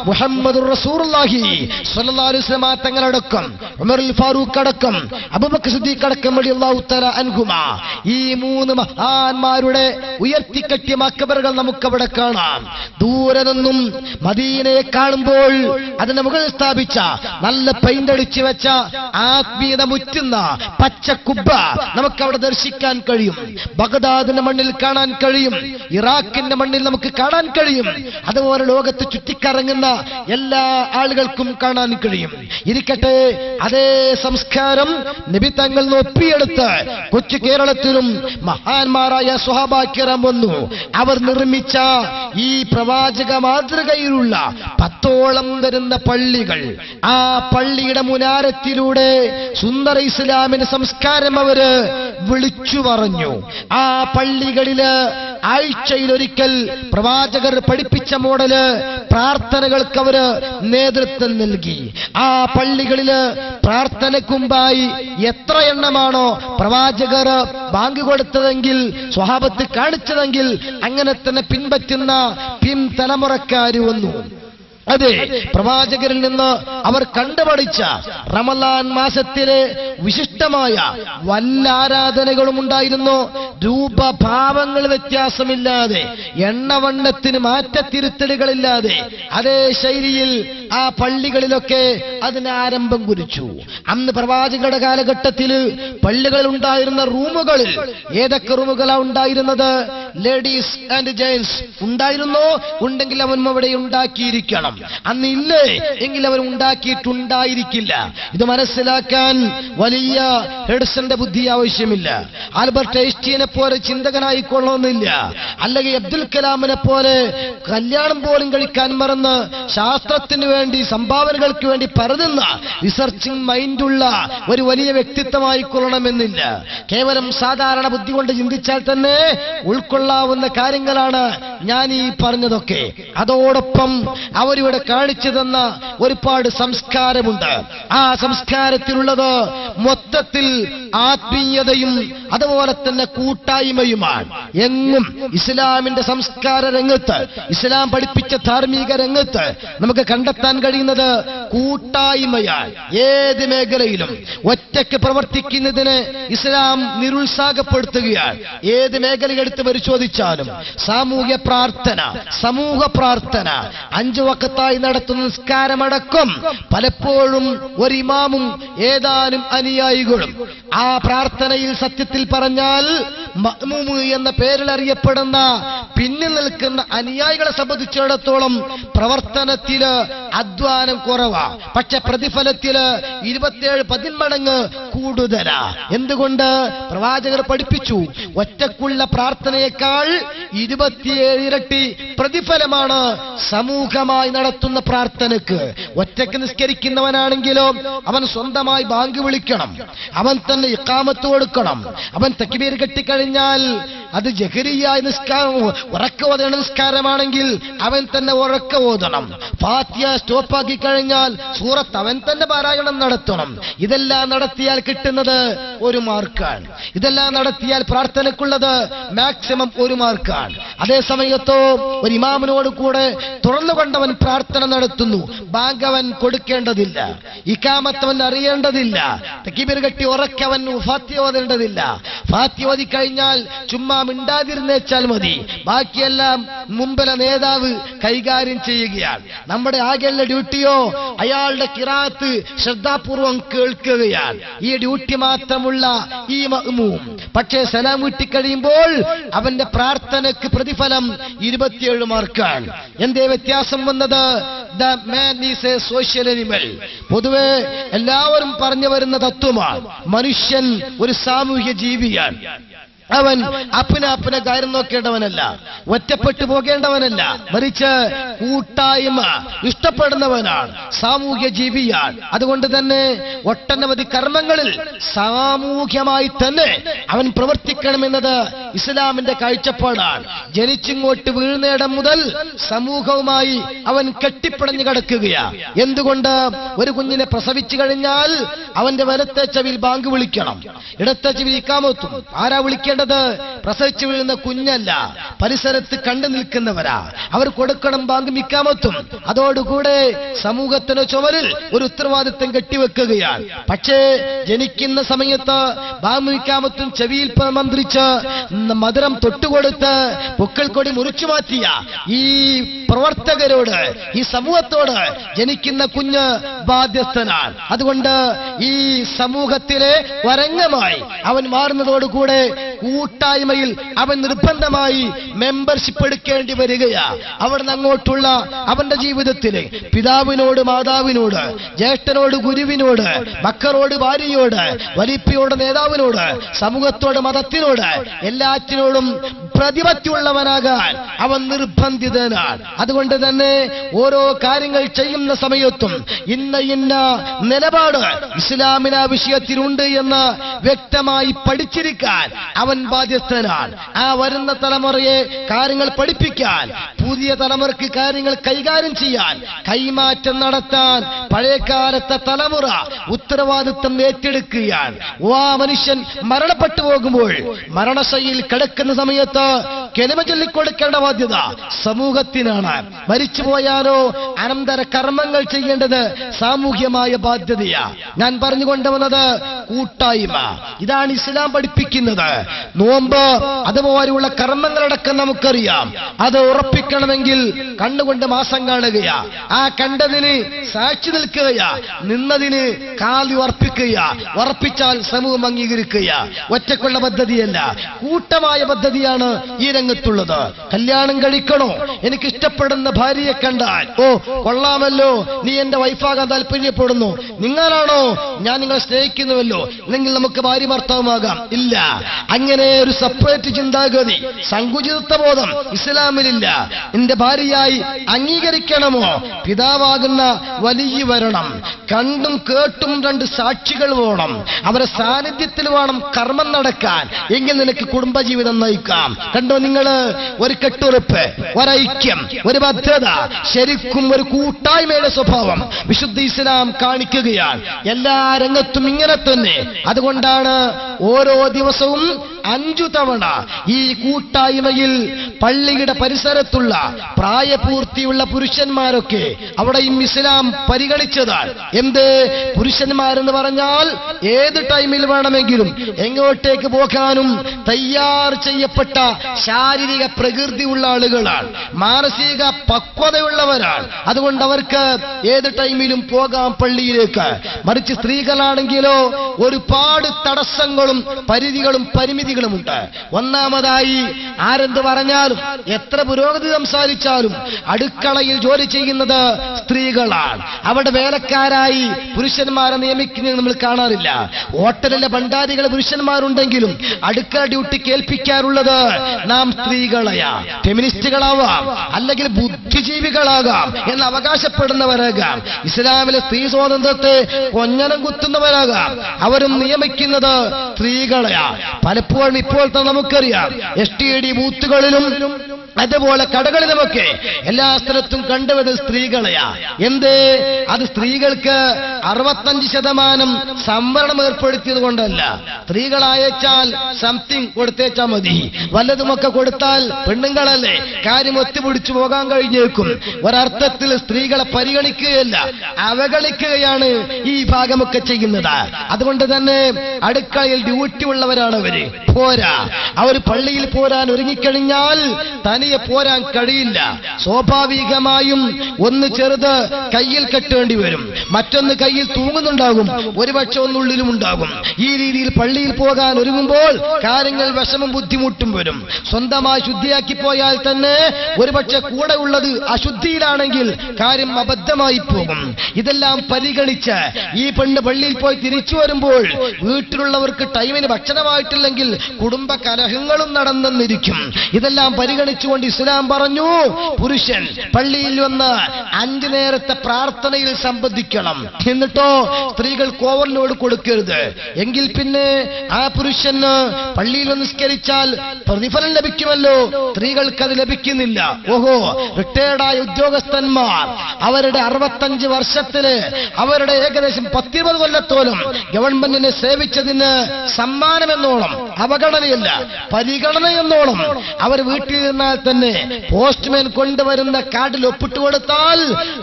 മുഹമ്മദുർ റസൂലുള്ളാഹി സ്വല്ലല്ലാഹു അലൈഹി വസല്ലം തങ്ങളടക്കം, ഉമറുൽ ഫാറൂഖ് അടക്കം, അബൂബക്കർ സിദ്ദീഖ് അടക്കം റളിയല്ലാഹു തആല അൻഹുമാ, ഈ മൂന്ന് മഹാന്മാരുടെ ഉയർത്തിക്കെട്ടിയ മക്ബറുകൾ നമുക്കവിടെ കാണാം. ദൂരെ നിന്നും മദീനയെ കാണുമ്പോൾ അതിന് മുകളിൽ സ്ഥാപിച്ച നല്ല പെയിന്റ് അടിച്ചു വെച്ച ആത്മീയത മുറ്റുന്ന പച്ച കുബ്ബ നമുക്കവിടെ ദർശിക്കാൻ കഴിയും. ബഗ്ദാദിന്റെ മണ്ണിൽ കാണാൻ കഴിയും, ഇറാഖിന്റെ മണ്ണിൽ നമുക്ക് കാണാൻ കഴിയും. അതുപോലെ ലോകത്ത് ചുറ്റിക്കറങ്ങുന്ന എല്ലാ ആളുകൾക്കും കാണാൻ കഴിയും. ഇരിക്കട്ടെ, അതേ സംസ്കാരം നബി തങ്ങൾ ഒപ്പിയെടുത്ത് കൊച്ചു കേരളത്തിലും മഹാന്മാരായ സ്വഹാബാക്കിറം വന്നു. അവർ നിർമ്മിച്ച ഈ പ്രവാചക മാതൃകയിലുള്ള 10ഓളം വരുന്ന പള്ളികൾ, ആ പള്ളിയുടെ മുനാരത്തിലൂടെ സുന്ദര ഇസ്ലാമിന്റെ സംസ്കാരം അവര് വിളിച്ചു പറഞ്ഞു. ആ പള്ളികളില് ആഴ്ചയിലൊരിക്കൽ പ്രവാചകർ പഠിപ്പിച്ച മോഡല് പ്രാർത്ഥനകൾക്ക് അവര് നേതൃത്വം നൽകി. ആ പള്ളികളില് പ്രാർത്ഥനക്കുമ്പായി എത്ര എണ്ണമാണോ പ്രവാചകർ ബാങ്ക് കൊടുത്തതെങ്കിൽ, സ്വഹാബത്ത് കാണിച്ചതെങ്കിൽ, അങ്ങനെ തന്നെ പിൻപറ്റുന്ന പിൻതലമുറക്കാര് വന്നു. അതെ, പ്രവാചകരിൽ നിന്ന് അവർ കണ്ടുപഠിച്ച റമളാൻ മാസത്തിലെ വിശിഷ്ടമായ വല്ല ആരാധനകളും ഉണ്ടായിരുന്നു. രൂപഭാവങ്ങൾ വ്യത്യാസമില്ലാതെ, എണ്ണവണ്ണത്തിന് മാറ്റത്തിരുത്തലുകളില്ലാതെ അതേ ശൈലിയിൽ ആ പള്ളികളിലൊക്കെ അതിന് ആരംഭം കുറിച്ചു. അന്ന് പ്രവാചകരുടെ കാലഘട്ടത്തിൽ പള്ളികളിൽ ഉണ്ടായിരുന്ന റൂമുകളിൽ ഏതൊക്കെ റൂമുകളാണ് ഉണ്ടായിരുന്നത്? ലേഡീസ് ആൻഡ് ജെന്റ്സ് ഉണ്ടായിരുന്നോ? ഉണ്ടെങ്കിൽ അവൻ അവിടെ ഉണ്ടാക്കിയിരിക്കണം. അന്ന് ഇല്ലേ എങ്കിൽ അവർ ഉണ്ടാക്കിയിട്ടുണ്ടായിരിക്കില്ല. ഇത് മനസ്സിലാക്കാൻ വലിയ ഹെഡ്സന്റെ ബുദ്ധി ആവശ്യമില്ല. ആൽബർട്ട് ഐൻസ്റ്റീനെ പോലെ ചിന്തകനായിക്കൊള്ളണമെന്നില്ല. അല്ലെങ്കിൽ അബ്ദുൽ കലാമിനെ പോലെ കല്യാണം പോലും കഴിക്കാൻ മറന്ന് ശാസ്ത്രത്തിന് വേണ്ടി, സംഭാവനകൾക്ക് വേണ്ടി പരതുന്ന റിസർച്ചിങ് മൈൻഡുള്ള ഒരു വലിയ വ്യക്തിത്വമായിക്കൊള്ളണമെന്നില്ല. കേവലം സാധാരണ ബുദ്ധി കൊണ്ട് ചിന്തിച്ചാൽ തന്നെ ഉൾക്കൊള്ളാവുന്ന കാര്യങ്ങളാണ് ഞാൻ ഈ പറഞ്ഞതൊക്കെ. അതോടൊപ്പം അവരിവിടെ കാണിച്ചു തന്ന ഒരുപാട് സംസ്കാരമുണ്ട്. ആ സംസ്കാരത്തിലുള്ളത് മൊത്തത്തിൽ ആത്മീയതയും അതുപോലെ തന്നെ കൂട്ടായ്മയുമാണ്. എങ്ങും ഇസ്ലാമിന്റെ സംസ്കാര രംഗത്ത്, ഇസ്ലാം പഠിപ്പിച്ച ധാർമ്മിക രംഗത്ത് നമുക്ക് കണ്ടെത്താൻ കഴിയുന്നത് കൂട്ടായ്മയാണ്. ഏത് മേഖലയിലും ഒറ്റയ്ക്ക് പ്രവർത്തിക്കുന്നതിന് ഇസ്ലാം നിരുത്സാഹപ്പെടുത്തുകയാണ്. ഏത് മേഖല എടുത്ത് പരിശോധിച്ചാലും സാമൂഹ്യ പ്രാർത്ഥന, സമൂഹ പ്രാർത്ഥന, 5 വഖത്തായി നടത്തുന്ന നിസ്കാരമടക്കം പലപ്പോഴും ഒരു ഇമാമും ഏതാനും അനുയായികളും ആ പ്രാർത്ഥനയിൽ സത്യത്തിൽ പറഞ്ഞാൽ മഅ്മൂമ് എന്ന പേരിൽ അറിയപ്പെടുന്ന പിന്നിൽ നിൽക്കുന്ന അനുയായികളെ സംബന്ധിച്ചിടത്തോളം പ്രവർത്തനത്തില് അധ്വാനം കുറവാ, പക്ഷെ പ്രതിഫലത്തില് 27 മടങ്ങ് കൂടുതലാ. എന്തുകൊണ്ട്? പ്രവാചകർ പഠിപ്പിച്ചു, ഒറ്റക്കുള്ള പ്രാർത്ഥനയേക്കാൾ 27 ഇരട്ടി പ്രതിഫലമാണ് സമൂഹമായി നടത്തുന്ന പ്രാർത്ഥനക്ക്. ഒറ്റക്ക് നിസ്കരിക്കുന്നവനാണെങ്കിലോ അവൻ സ്വന്തമായി ബാങ്ക് വിളിക്കണം, അവൻ തന്നെ ഇഖാമത്ത് കൊടുക്കണം. അവൻ തക്ബീർ കെട്ടിക്കഴിഞ്ഞാൽ അത് ജഹരിയായ നിസ്കാരം, ഉറക്ക ഓതേണ്ട നിസ്കാരമാണെങ്കിൽ അവൻ തന്നെ ഉറക്ക ഓതണം. ഫാത്തിഹ സ്റ്റോപ്പാക്കി കഴിഞ്ഞാൽ സൂറത്ത് അവൻ തന്നെ പാരായണം നടത്തണം. ഇതെല്ലാം നടത്തിയാൽ കിട്ടുന്നത് 1 മാർക്കാണ്. ഇതെല്ലാം നടത്തിയാൽ പ്രാർത്ഥനക്കുള്ളത് മാക്സിമം 1 മാർക്കാണ്. അതേ സമയത്തോ ഒരു ഇമാമിനോട് കൂടെ തുറന്നുകൊണ്ടവൻ പ്രാർത്ഥന നടത്തുന്നു, ബാങ്ക് അവൻ കൊടുക്കേണ്ടതില്ല, ഇഖാമത്ത് അവൻ അറിയേണ്ടതില്ല, തക്ബീർ കെട്ടി ഉറക്കവൻ ഫാത്തിഹ ഓതേണ്ടതില്ല. ഫാത്തിഹ ഓതി കഴിഞ്ഞാൽ ചുമ്മാ മിണ്ടാതിരുന്നേച്ചാൽ മതി, ബാക്കിയെല്ലാം മുമ്പിലെ നേതാവ് കൈകാര്യം ചെയ്യുകയാണ്. നമ്മുടെ ആകെയുള്ള ഡ്യൂട്ടിയോ അയാളുടെ ഖിറാഅത്ത് ശ്രദ്ധാപൂർവം കേൾക്കുകയാണ്. ഈ ഡ്യൂട്ടി മാത്രമുള്ള ഈ മഅ്മൂം പക്ഷേ സലാം വീട്ടിക്കഴിയുമ്പോൾ അവന്റെ പ്രാർത്ഥനയ്ക്ക് പ്രതിഫലം 27 മാർക്കാണ്. എന്തേ വ്യത്യാസം വന്നത്? The man is A social animal. പൊതുവെ എല്ലാവരും പറഞ്ഞു വരുന്ന തത്വമാണ്, മനുഷ്യൻ ഒരു സാമൂഹ്യ ജീവിയാണ്. അവൻ അപ്പനെ കാര്യം നോക്കേണ്ടവനല്ല, ഒറ്റപ്പെട്ടു പോകേണ്ടവനല്ല, മറിച്ച് കൂട്ടായ്മ ഇഷ്ടപ്പെടുന്നവനാണ്, സാമൂഹ്യ ജീവിയാണ്. അതുകൊണ്ട് തന്നെ ഒട്ടനവധി കർമ്മങ്ങളിൽ സാമൂഹ്യമായി തന്നെ അവൻ പ്രവർത്തിക്കണമെന്നത് ഇസ്ലാമിന്റെ കാഴ്ചപ്പാടാണ്. ജനിച്ചിങ്ങോട്ട് വീഴുന്നിടം മുതൽ സമൂഹവുമായി അവൻ കെട്ടിപ്പിടഞ്ഞു കിടക്കുകയാണ്. എന്തുകൊണ്ട്? ഒരു കുഞ്ഞിനെ പ്രസവിച്ചു കഴിഞ്ഞാൽ അവന്റെ വലത്തെ ചെവിയിൽ ബാങ്ക് വിളിക്കണം, ഇടത്തെ ചെവിയിൽ ഇഖാമത്തും. ആരാ വിളിക്കേണ്ടത്? പ്രസവിച്ചു വീഴുന്ന കുഞ്ഞല്ല, പരിസരത്ത് കണ്ടു നിൽക്കുന്നവരാ. അവർ കൊടുക്കണം ബാങ്കും ഇഖാമത്തും. അതോടുകൂടെ സമൂഹത്തിന് ചുമരിൽ ഒരു ഉത്തരവാദിത്വം കെട്ടിവെക്കുകയാണ്. പക്ഷേ ജനിക്കുന്ന സമയത്ത് ബാങ്കും ഇഖാമത്തും ചെവിയിൽ മന്ത്രിച്ച് മധുരം തൊട്ടുകൊടുത്ത് പൊക്കൾ കൊടി മുറിച്ചു മാറ്റിയ ഈ പ്രവർത്തകരോട്, ഈ സമൂഹത്തോട് ജനിക്കുന്ന കുഞ്ഞ് ബാധ്യസ്ഥനാണ്. അതുകൊണ്ട് ഈ സമൂഹത്തിലെ വരങ്ങമായി അവൻ മാറുന്നതോടുകൂടെ കൂട്ടായ്മയിൽ അവൻ നിർബന്ധമായി മെമ്പർഷിപ്പ് എടുക്കേണ്ടി വരികയാ. അവിടുന്ന് അങ്ങോട്ടുള്ള അവന്റെ ജീവിതത്തിലെ പിതാവിനോട്, മാതാവിനോട്, ജ്യേഷ്ഠനോട്, ഗുരുവിനോട്, മക്കളോട്, ഭാര്യയോട്, വലിപ്പിയോട്, നേതാവിനോട്, സമൂഹത്തോട്, മതത്തിനോട്, എല്ലാറ്റിനോടും പ്രതിപത്തിയുള്ളവനാകാൻ അവൻ നിർബന്ധിതനാണ്. അതുകൊണ്ട് തന്നെ ഓരോ കാര്യങ്ങൾ ചെയ്യുന്ന സമയത്തും ഇന്ന നിലപാട് ഇസ്ലാമിന വിഷയത്തിലുണ്ട് എന്ന് വ്യക്തമായി പഠിച്ചിരിക്കാൻ അവൻ ബാധ്യസ്ഥനാണ്. ആ വരുന്ന തലമുറയെ കാര്യങ്ങൾ പഠിപ്പിക്കാൻ, പുതിയ തലമുറയ്ക്ക് കാര്യങ്ങൾ കൈകാര്യം ചെയ്യാൻ, കൈമാറ്റം നടത്താൻ പഴയകാലത്തെ തലമുറ ഉത്തരവാദിത്വം ഏറ്റെടുക്കുകയാണ്. ആ മനുഷ്യൻ മരണപ്പെട്ടു പോകുമ്പോൾ മരണശൈലിയിൽ കിടക്കുന്ന സമയത്ത് കെലിമ ചൊല്ലിക്കൊടുക്കേണ്ട ബാധ്യത സമൂഹത്തിനാണ്. മരിച്ചുപോയാലോ അനന്തര കർമ്മങ്ങൾ ചെയ്യേണ്ടത് സാമൂഹ്യമായ ബാധ്യതയാ. ഞാൻ പറഞ്ഞുകൊണ്ടുവന്നത് കൂട്ടായ്മ. ഇതാണ് ഇസ്ലാം പഠിപ്പിക്കുന്നത്. നോമ്പ് അതുപോലെയുള്ള കർമ്മങ്ങളടക്കം നമുക്കറിയാം. അത് ഉറപ്പിക്കണമെങ്കിൽ കണ്ണുകൊണ്ട് മാസം കാണുകയാ, ആ കണ്ടതിന് സാക്ഷി നിൽക്കുകയാ, നിന്നതിന് കാലി ഉറപ്പിക്കുക, ഉറപ്പിച്ചാൽ സമൂഹം അംഗീകരിക്കുക. ഒറ്റക്കുള്ള പദ്ധതിയല്ല, കൂട്ടമായ പദ്ധതിയാണ് ഈ രംഗത്തുള്ളത്. കല്യാണം കഴിക്കണോ? എനിക്ക് ഇഷ്ടപ്പെടുന്ന ഭാര്യയെ കണ്ടാൽ, ഓ കൊള്ളാമല്ലോ, നീ എന്റെ വൈഫാകാൻ താല്പര്യപ്പെടുന്നു, നിങ്ങളാണോ? ഞാൻ നിങ്ങളെ സ്നേഹിക്കുന്നുവല്ലോ, അല്ലെങ്കിൽ നമുക്ക് ഭാര്യ ഭർത്താവുമാകാം. ഇല്ല, അങ്ങനെ ഒരു സെപ്പറേറ്റ് ചിന്താഗതി, സങ്കുചിതത്വ ബോധം ഇസ്ലാമിലില്ല. എന്റെ ഭാര്യയായി അംഗീകരിക്കണമോ? പിതാവാകുന്ന വലിയ വരണം, കണ്ടും കേട്ടും രണ്ട് സാക്ഷികൾ വേണം, അവരുടെ സാന്നിധ്യത്തിൽ വേണം കർമ്മം നടക്കാൻ. എങ്കിൽ നിനക്ക് കുടുംബജീവിതം നയിക്കാം. കണ്ടോ നിങ്ങള്? ഒരു കെട്ടുറപ്പ്, ഒരൈക്യം, ഒരു ബദ്ധത, ശരിക്കും ഒരു കൂട്ടായ്മയുടെ സ്വഭാവം വിശുദ്ധ ഇസ്ലാം കാണിക്കുകയാണ്. എല്ലാ രംഗത്തും ഇങ്ങനെ തന്നെ. അതുകൊണ്ടാണ് ഓരോ ദിവസവും 5 തവണ ഈ കൂട്ടായ്മയിൽ പള്ളിയുടെ പരിസരത്തുള്ള പ്രായപൂർത്തിയുള്ള പുരുഷന്മാരൊക്കെ അവിടെയും ഇസ്ലാം പരിഗണിച്ചതാണ്. എന്ത്? പുരുഷന്മാരെന്ന് പറഞ്ഞാൽ ഏത് ടൈമിൽ വേണമെങ്കിലും എങ്ങോട്ടേക്ക് പോകാനും തയ്യാർ ചെയ്യപ്പെട്ട ശാരീരിക പ്രകൃതിയുള്ള ആളുകളാണ്, മാനസിക പക്വതയുള്ളവരാണ്. അതുകൊണ്ട് അവർക്ക് ഏത് ടൈമിലും പോകാം പള്ളിയിലേക്ക്. മറിച്ച് സ്ത്രീകളാണെങ്കിലോ ഒരുപാട് തടസ്സങ്ങളും പരിധികളും പരിമിതികളുമുണ്ട്. ഒന്നാമതായി ആരെന്ത് പറഞ്ഞാലും, എത്ര പുരോഗതി സംസാരിച്ചാലും അടുക്കളയിൽ ജോലി ചെയ്യുന്നത് സ്ത്രീകളാണ്. അവിടെ വേലക്കാരായി പുരുഷന്മാരെ നിയമിക്കുന്നത് നമ്മൾ കാണാറില്ല. ഹോട്ടലിലെ ഭണ്ഡാരികൾ പുരുഷന്മാരുണ്ടെങ്കിലും അടുക്കള ഡ്യൂട്ടി കേൾപ്പിക്കാറുള്ളത് നാം സ്ത്രീകളെയാ. ഫെമിനിസ്റ്റുകളാവാം, അല്ലെങ്കിൽ ബുദ്ധിജീവികളാകാം എന്ന് അവകാശപ്പെടുന്നവരാകാം, ഇസ്ലാമിലെ സ്ത്രീ സ്വാതന്ത്ര്യത്തെ കൊഞ്ഞനം കുത്തുന്നവരാകാം. അവരും നിയമിക്കുന്നത് സ്ത്രീകളെയാ. പലപ്പോഴും ഇപ്പോൾ തന്നെ നമുക്കറിയാം, STD ബൂത്തുകളിലും അതുപോലെ കടകളിലുമൊക്കെ എല്ലാ സ്ഥലത്തും കണ്ടുവരുന്നത് സ്ത്രീകളെയാ. എന്തേ? അത് സ്ത്രീകൾക്ക് 65% സംവരണം ഏർപ്പെടുത്തിയത് കൊണ്ടല്ല. സ്ത്രീകളായച്ചാൽ സംതിങ് കൊടുത്തേച്ചാൽ മതി, വല്ലതുമൊക്കെ കൊടുത്താൽ പെണ്ണുങ്ങളല്ലേ, കാര്യം ഒത്തുപിടിച്ചു പോകാൻ കഴിഞ്ഞേക്കും. ഒരർത്ഥത്തിൽ സ്ത്രീകളെ പരിഗണിക്കുകയല്ല, അവഗണിക്കുകയാണ് ഈ ഭാഗമൊക്കെ ചെയ്യുന്നത്. അതുകൊണ്ട് തന്നെ അടുക്കളയിൽ ഡ്യൂട്ടി ഉള്ളവരാണ് അവര്. പോരാ, അവർ പള്ളിയിൽ പോരാൻ ഒരുങ്ങിക്കഴിഞ്ഞാൽ തനിയെ പോരാൻ കഴിയില്ല. സ്വാഭാവികമായും ഒന്ന് ചെറുത് കയ്യിൽ കെട്ടേണ്ടി വരും, മറ്റൊന്ന് കൈ കയ്യിൽ തൂങ്ങുന്നുണ്ടാകും, ഒരുപക്ഷെ ഒന്നുള്ളിലും ഉണ്ടാകും. ഈ രീതിയിൽ പള്ളിയിൽ പോകാൻ ഒരുങ്ങുമ്പോൾ കാര്യങ്ങൾ വിഷമം ബുദ്ധിമുട്ടും വരും. സ്വന്തമായി ശുദ്ധിയാക്കി പോയാൽ തന്നെ ഒരുപക്ഷെ കൂടെ ഉള്ളത് അശുദ്ധിയിലാണെങ്കിൽ കാര്യം അബദ്ധമായി പോകും. ഇതെല്ലാം പരിഗണിച്ച് ഈ പെണ്ണ് പള്ളിയിൽ പോയി തിരിച്ചു വരുമ്പോൾ വീട്ടിലുള്ളവർക്ക് ടൈമിന് ഭക്ഷണമായിട്ടില്ലെങ്കിൽ കുടുംബ കലഹങ്ങളും നടന്നെന്നിരിക്കും. ഇതെല്ലാം പരിഗണിച്ചുകൊണ്ട് ഇസ്ലാം പറഞ്ഞു, പുരുഷൻ പള്ളിയിൽ വന്ന് 5 നേരത്തെ പ്രാർത്ഥനയിൽ സംബന്ധിക്കണം. എന്നിട്ടോ സ്ത്രീകൾ ഓവർലോഡ് കൊടുക്കരുത്. എങ്കിൽ പിന്നെ ആ പുരുഷന് പള്ളിയിൽ വന്ന് നിസ്കരിച്ചാൽ പ്രതിഫലം ലഭിക്കുമല്ലോ, സ്ത്രീകൾക്കത് ലഭിക്കുന്നില്ല. ഓഹോ, റിട്ടയർഡായ ഉദ്യോഗസ്ഥന്മാർ അവരുടെ 65 വർഷത്തില് അവരുടെ ഏകദേശം 10-20 കൊല്ലത്തോളം ഗവൺമെന്റിനെ സേവിച്ചതിന് സമ്മാനമെന്നോളം, അവഗണനയല്ല പരിഗണനയെന്നോളം അവർ വീട്ടിൽ നിന്നാൽ തന്നെ പോസ്റ്റ്മാൻ കൊണ്ടുവരുന്ന കാർഡിൽ ഒപ്പിട്ട് കൊടുത്താൽ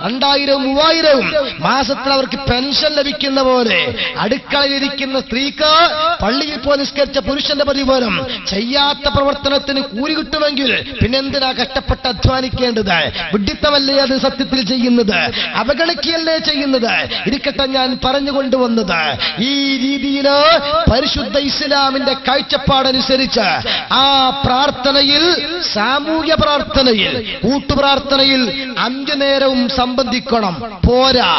2000-3000 മാസത്തിൽ അവർക്ക് പെൻഷൻ ലഭിക്കുന്ന പോലെ അടുക്കളയിലിരിക്കുന്ന സ്ത്രീക്ക് പള്ളിയിൽ പോയി നിസ്കരിച്ച പുരുഷന്റെ പ്രതിഫലം. ചെയ്യാത്ത പ്രവർത്തനത്തിന് കൂലി കിട്ടുമെങ്കിൽ പിന്നെന്തിനാ കഷ്ടപ്പെട്ട് അധ്വാനിക്കേണ്ടത്? വിഡ്ഢിത്തമല്ലേ അത് സത്യത്തിൽ ചെയ്യുന്നത്? അവഗണിക്കുകയല്ലേ ചെയ്യുന്നത്? ഇരിക്കട്ടെ, ഞാൻ പറഞ്ഞുകൊണ്ടുവന്നത് ഈ രീതിയിൽ പരിശുദ്ധ ഇസ്ലാമിന്റെ കാഴ്ചപ്പാടനുസരിച്ച് ആ പ്രാർത്ഥനയിൽ, സാമൂഹ്യ പ്രാർത്ഥനയിൽ, കൂട്ടുപ്രാർത്ഥനയിൽ 5 നേരവും സംബന്ധിക്കണം. പോരാ,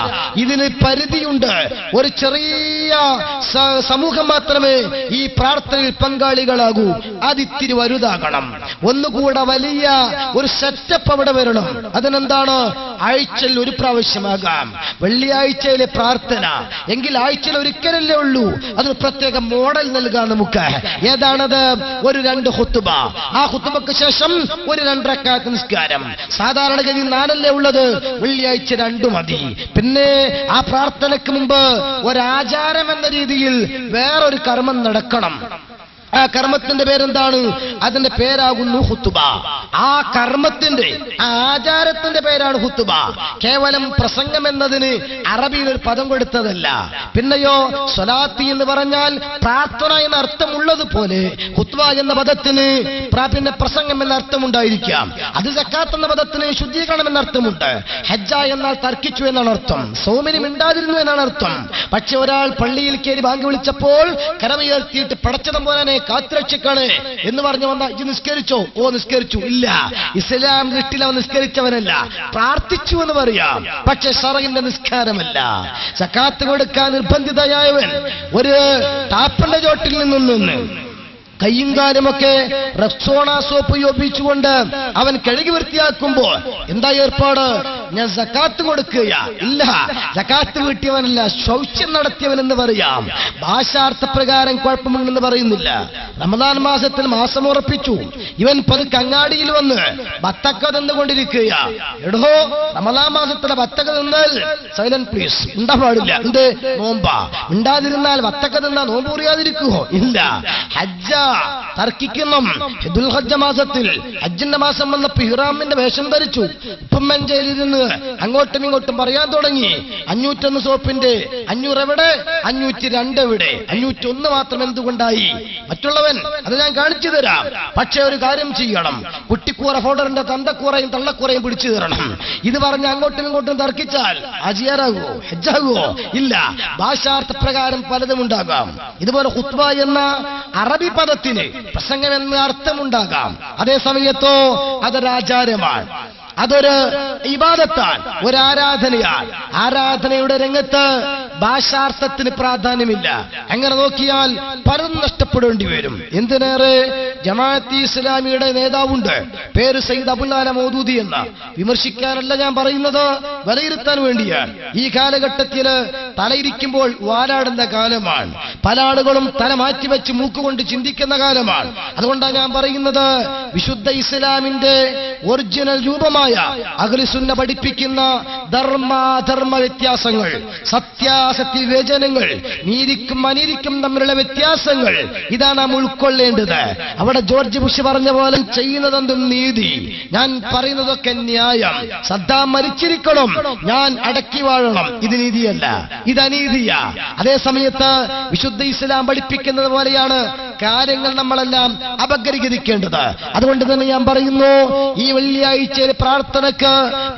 ഇതിന് പരിധിയുണ്ട്. ഒരു ചെറിയ സമൂഹം മാത്രമേ ഈ പ്രാർത്ഥനയിൽ പങ്കാളികളാകൂ. അതിത്തിരി വലുതാകണം. ഒന്നുകൂടെ വലിയ ഒരു സെറ്റപ്പ് അവിടെ വരണം. അതിനെന്താണ്? ആഴ്ചയിൽ ഒരു പ്രാവശ്യമാകാം. വെള്ളിയാഴ്ചയിലെ പ്രാർത്ഥന എങ്കിൽ ആഴ്ചയിൽ ഒരിക്കലല്ലേ ഉള്ളൂ. അതിന് പ്രത്യേക മോഡൽ നൽകാം നമുക്ക്. ഏതാണത്? ഒരു 2 ഖുത്ബ. ആ ഖുത്ബക്ക് ശേഷം ഒരു 2 റക്അത്ത് നിസ്കാരം. സാധാരണഗതി 4 അല്ലേ ഉള്ളത്, വെള്ളിയാഴ്ച 2 മതി. പിന്നെ ആ പ്രാർത്ഥനയ്ക്ക് മുമ്പ് ഒരാചാരം എന്ന രീതിയിൽ വേറൊരു കർമ്മം നടക്കണം. ആ കർമ്മത്തിന്റെ പേരെന്താണ്? അതിന്റെ പേരാകുന്നു ഖുത്ബ. ആ കർമ്മത്തിന്റെ, ആ ആചാരത്തിന്റെ പേരാണ് ഖുത്ബ. കേവലം പ്രസംഗം എന്നതിന് അറബിയിൽ ഒരു പദം കൊടുത്തതല്ല. പിന്നെയോ സ്വലാത്തി എന്ന് പറഞ്ഞാൽ പ്രാർത്ഥന എന്ന അർത്ഥമുള്ളതുപോലെ ഖുത്ബ എന്ന പദത്തിന് പിന്നെ പ്രസംഗം എന്ന അർത്ഥമുണ്ടായിരിക്കാം. അത് സക്കാത്ത് എന്ന പദത്തിന് ശുദ്ധീകരണം എന്ന അർത്ഥമുണ്ട്. ഹജ്ജ എന്നാൽ തർക്കിച്ചു എന്നാണ് അർത്ഥം. സൗമിന് മിണ്ടാതിരുന്നു എന്നാണ് അർത്ഥം. പക്ഷെ ഒരാൾ പള്ളിയിൽ കയറി ബാങ്ക് വിളിച്ചപ്പോൾ കരമുയർത്തിയിട്ട് പടച്ചതം പോലെ കാത്തുരക്ഷിക്കാണ് എന്ന് പറഞ്ഞു വന്ന, ഇത് നിസ്കരിച്ചോ? ഓ നിസ്കരിച്ചു. ഇല്ല, ഇസ്ലാം ദൃഷ്ടിയിൽ അവൻ നിസ്കരിച്ചവനല്ല, പ്രാർത്ഥിച്ചു എന്ന് പറയാം. പക്ഷെ ശറഇന്റെ നിസ്കാരമല്ല. സക്കാത്ത് കൊടുക്കാൻ നിർബന്ധിതയായവൻ ഒരു ടാപ്പിന്റെ ചോട്ടിൽ നിന്ന് കയ്യും കാലുമൊക്കെ റെക്സോണ സോപ്പ് ഉപയോഗിച്ചുകൊണ്ട് അവൻ കഴുകി വൃത്തിയാക്കുമ്പോൾ എന്താ ഏർപ്പാട്? ഞാൻ സക്കാത്ത് കൊടുക്കുക. ഇല്ല, സക്കാത്ത് വീട്ടിയവനല്ല, ശൗച്യം നടത്തിയവനെന്ന് പറയാം. ഭാഷാർത്ഥപ്രകാരം കുഴപ്പമുണ്ടെന്ന് പറയുന്നില്ല. റമദാൻ മാസത്തിൽ മാസം ഉറപ്പിച്ചു. ഇവൻ പതുക്കെ അങ്ങാടിയിൽ വന്ന് ബത്തക്ക തിന്നുകൊണ്ടിരിക്കുക. എടോ, റമദാൻ മാസത്തിലെ ബത്തക്ക തിന്നാൽ സൈലന്റ് പ്ലീസ്, ഉണ്ടാ പാടില്ല. എന്ത്? നോമ്പാ. ഉണ്ടാതിരുന്നാൽ ബത്തക്ക തിന്നാ നോമ്പ് അറിയാതിരിക്കുവോ? ഇല്ല. ഹജ്ജ തർക്കിക്കുന്നു. ദുൽഹജ്ജ മാസത്തിൽ ഹജ്ജിന്റെ മാസം വന്നപ്പോ ഇഹ്റാമിന്റെ വേഷം ധരിച്ചു. ഉപ്പുമഞ്ചയിലിരുന്ന് അങ്ങോട്ടും ഇങ്ങോട്ടും പറയാൻ തുടങ്ങി. 501 സോപ്പിന്റെ 500 എവിടെ? 502 എവിടെ? 501 മാത്രം എന്തുകൊണ്ടായി? മറ്റുള്ളവൻ അത് ഞാൻ കാണിച്ചു തരാം. പക്ഷെ ഒരു കാര്യം ചെയ്യണം, കുട്ടിക്കൂറ ഫോഡറിന്റെ തന്തക്കൂറയും തള്ളക്കൂറയും പിടിച്ചു തരണം. ഇത് പറഞ്ഞ് അങ്ങോട്ടും ഇങ്ങോട്ടും തർക്കിച്ചാൽ അജിയാറാകുവോ? ഹജ്ജാകുവോ? ഇല്ല. ഭാഷാർത്ഥ പ്രകാരം പലതും ഉണ്ടാകാം. ഇതുപോലെ ഖുത്ബ എന്ന അറബി പദത്തിന് പ്രസംഗം എന്ന അർത്ഥമുണ്ടാകാം. അതേ സമയത്തോ അതൊരാചാരമാണ്, അതൊരു ഇബാദത്താണ്, ഒരു ആരാധനയാണ്. ആരാധനയുടെ രംഗത്ത് ഭാഷാർത്ഥത്തിന് പ്രാധാന്യമില്ല. അങ്ങനെ നോക്കിയാൽ പലതും നഷ്ടപ്പെടേണ്ടി വരും. എന്തിനേറെ, ജമാഅത്തെ ഇസ്ലാമിയുടെ നേതാവുണ്ട്, പേര് സയ്യിദ് അബുൽ ആല മൗദൂദി എന്ന. വിമർശിക്കാനല്ല ഞാൻ പറയുന്നത്, വിലയിരുത്താൻ വേണ്ടിയാണ്. ഈ കാലഘട്ടത്തിൽ തലയിരിക്കുമ്പോൾ വാലാടുന്ന കാലമാണ്. പല ആളുകളും തല മാറ്റിവെച്ച് മൂക്കുകൊണ്ട് ചിന്തിക്കുന്ന കാലമാണ്. അതുകൊണ്ടാണ് ഞാൻ പറയുന്നത്, വിശുദ്ധ ഇസ്ലാമിന്റെ ഒറിജിനൽ രൂപമായ അഹ്ലുസുന്ന പഠിപ്പിക്കുന്ന ധർമാധർമ്മ വ്യത്യാസങ്ങൾ, സത്യാസത്യ വിവേചനങ്ങൾ, നീതിക്കും അനീതിക്കും തമ്മിലുള്ള വ്യത്യാസങ്ങൾ, ഇതാണ് നാം ഉൾക്കൊള്ളേണ്ടത്. അവിടെ ജോർജ് ബുഷ് പറഞ്ഞ പോലെ ചെയ്യുന്നതെന്തും നീതി, ഞാൻ പറയുന്നതൊക്കെ ന്യായം. സദ്ദാം മരിച്ചിരിക്കണം, ഞാൻ അടക്കി വാഴണം, ഇത് നീതിയല്ല, ഇത് അനീതിയാ. അതേ സമയത്ത് വിശുദ്ധ ഇസ്ലാം പഠിപ്പിക്കുന്നത് പോലെയാണ് കാര്യങ്ങൾ നമ്മളെല്ലാം അപഗ്രഥിക്കേണ്ടത്. അതുകൊണ്ട് തന്നെ ഞാൻ പറയുന്നു, ഈ വെള്ളിയാഴ്ചയിലെ പ്രാർത്ഥനക്ക്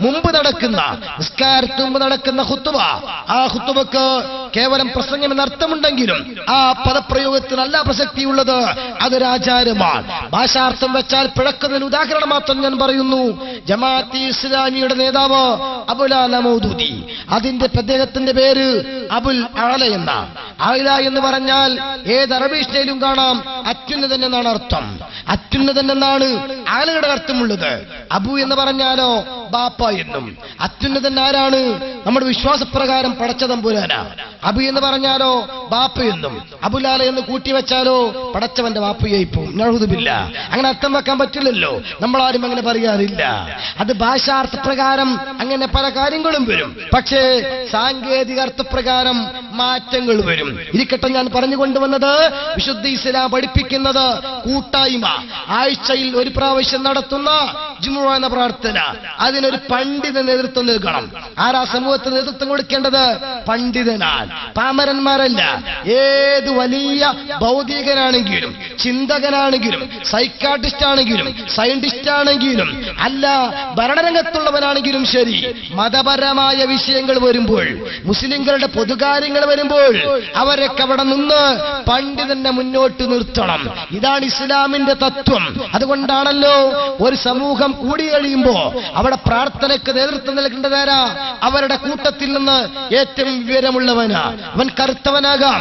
മുമ്പ് നടക്കുന്ന, നിസ്കാരത്തിന് മുമ്പ് നടക്കുന്ന ഖുത്ബ, ആ ഖുത്ബക്ക് കേവലം പ്രസംഗം എന്ന അർത്ഥമുണ്ടെങ്കിലും ആ പദപ്രയോഗത്തിന് അല്ല പ്രസക്തിയുള്ളത്. അതൊരാചാരമാണ്. ഭാഷാർത്ഥം വെച്ചാൽ പിഴക്കുന്നതിന് ഉദാഹരണം മാത്രം ഞാൻ പറയുന്നു. ജമാഅത്തെ ഇസ്ലാമിയുടെ നേതാവ് അബുൽ ആല മൗദൂദി, അതിന്റെ അദ്ദേഹത്തിന്റെ പേര് അബുൽ ആല എന്നാണ്. ആല എന്ന് പറഞ്ഞാൽ ഏത് അറബി സ്റ്റൈലും കാണാം അത്യുന്നതൻ എന്നാണ് അർത്ഥം. അത്യുന്നതൻ എന്നാണ് ആലയുടെ അർത്ഥമുള്ളത്. അബു എന്ന് പറഞ്ഞാലോ ബാപ്പ എന്നും. അത്യുന്നതൻ ആരാണ്? നമ്മുടെ വിശ്വാസപ്രകാരം പടച്ചതമ്പുരാനാ. അബു എന്ന് പറഞ്ഞാലോ ബാപ്പ എന്നും. അബുലാല എന്ന് കൂട്ടിവെച്ചാലോ പടച്ചവന്റെ ബാപ്പയായി പോവും. നഅൂദുബില്ല. അങ്ങനെ അർത്ഥം വെക്കാൻ പറ്റില്ലല്ലോ. നമ്മളാരും അങ്ങനെ പറയാറില്ല. അത് ഭാഷാർത്ഥപ്രകാരം അങ്ങനെ പല കാര്യങ്ങളും വരും. പക്ഷേ സാങ്കേതിക അർത്ഥപ്രകാരം മാറ്റങ്ങൾ വരും. ഇരിക്കട്ടെ, ഞാൻ പറഞ്ഞു കൊണ്ടുവന്നത് വിശുദ്ധ ഇസ്ലാം പഠിപ്പിക്കുന്നത് കൂട്ടായ്മ, ആഴ്ചയിൽ ഒരു പ്രാവശ്യം നടത്തുന്ന ജുമുഅ എന്ന പ്രാർത്ഥന, അതിനൊരു പണ്ഡിതൻ നേതൃത്വം നൽകണം. ആരാ സമൂഹത്തിന് നേതൃത്വം കൊടുക്കേണ്ടത്? പണ്ഡിതനാണ്, പാമരന്മാരല്ല. ഏത് വലിയ ഭൗതികനാണെങ്കിലും, ചിന്തകനാണെങ്കിലും, സൈക്കാട്രിസ്റ്റ് ആണെങ്കിലും, സയന്റിസ്റ്റ് ആണെങ്കിലും, അല്ല ഭരണരംഗത്തുള്ളവനാണെങ്കിലും ശരി, മതപരമായ വിഷയങ്ങൾ വരുമ്പോൾ, മുസ്ലിങ്ങളുടെ പൊതുകാര്യങ്ങൾ വരുമ്പോൾ അവരൊക്കെ അവിടെ നിന്ന് പണ്ഡിതനെ മുന്നോട്ട് നിർത്തണം. ഇതാണ് ഇസ്ലാമിന്റെ തത്വം. അതുകൊണ്ടാണല്ലോ ഒരു സമൂഹം കൂടി കഴിയുമ്പോ അവിടെ പ്രാർത്ഥനയ്ക്ക് നേതൃത്വം നൽകേണ്ടതാരാ? അവരുടെ കൂട്ടത്തിൽ നിന്ന് ഏറ്റവും വിവരമുള്ളവനാ. അവൻ കറുത്തവനാകാം,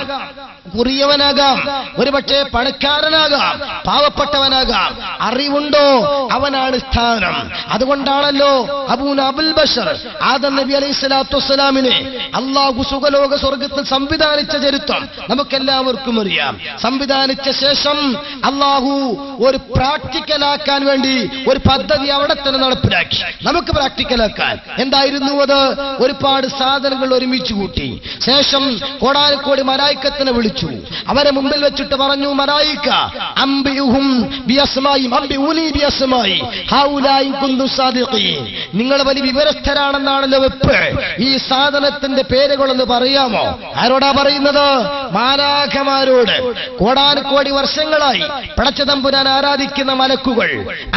കുറിയവനാകാം, ഒരുപക്ഷെ പണക്കാരനാകാം, പാവപ്പെട്ടവനാകാം. അറിവുണ്ടോ അവനാണ് സ്ഥാനം. അതുകൊണ്ടാണല്ലോ അബൂന അബുൽ ബഷർ ആദം നബി അലൈഹി സ്വലാത്തു വസ്സലാമിനെ അള്ളാഹു സുഖലോക സ്വർഗത്തിൽ സംവിധാനിച്ച ചരിത്രം നമുക്കെല്ലാവർക്കും അറിയാം. സംവിധാനിച്ച ശേഷം അള്ളാഹു ഒരു പ്രാക്ടിക്കലാക്കാൻ വേണ്ടി ഒരു പദ്ധതി അവിടെ തന്നെ നടപ്പിലാക്കി. നമുക്ക് പ്രാക്ടിക്കലാക്കാൻ എന്തായിരുന്നു അത്? ഒരുപാട് സാധനങ്ങൾ ഒരുമിച്ച് കൂട്ടി. ശേഷം കോടാനുകോടി മലായിക്കത്തിനെ വിളിച്ചു. അവരെ മുമ്പിൽ വെച്ചിട്ട് പറഞ്ഞു, മലായിക്ക അംബിഉഹും ബിഅസ്മാഇ അംബിഉനി ബിഅസ്മാഇ ഹൗലാഇ കുന്തു സാദിഖീൻ. നിങ്ങൾ വലിയ വിവരസ്ഥരാണെന്നാണല്ലോ വെപ്പ്. ഈ സാധനത്തിന്റെ പേരുകളൊന്ന് പറയാമോ? ആരോടാ പറയുന്നത്? മാലാഖമാരോട്. കോടാനുകോടി വർഷങ്ങളായി പടച്ചതമ്പുരാൻ ആരാധിക്കുന്ന മലക്കുകൾ.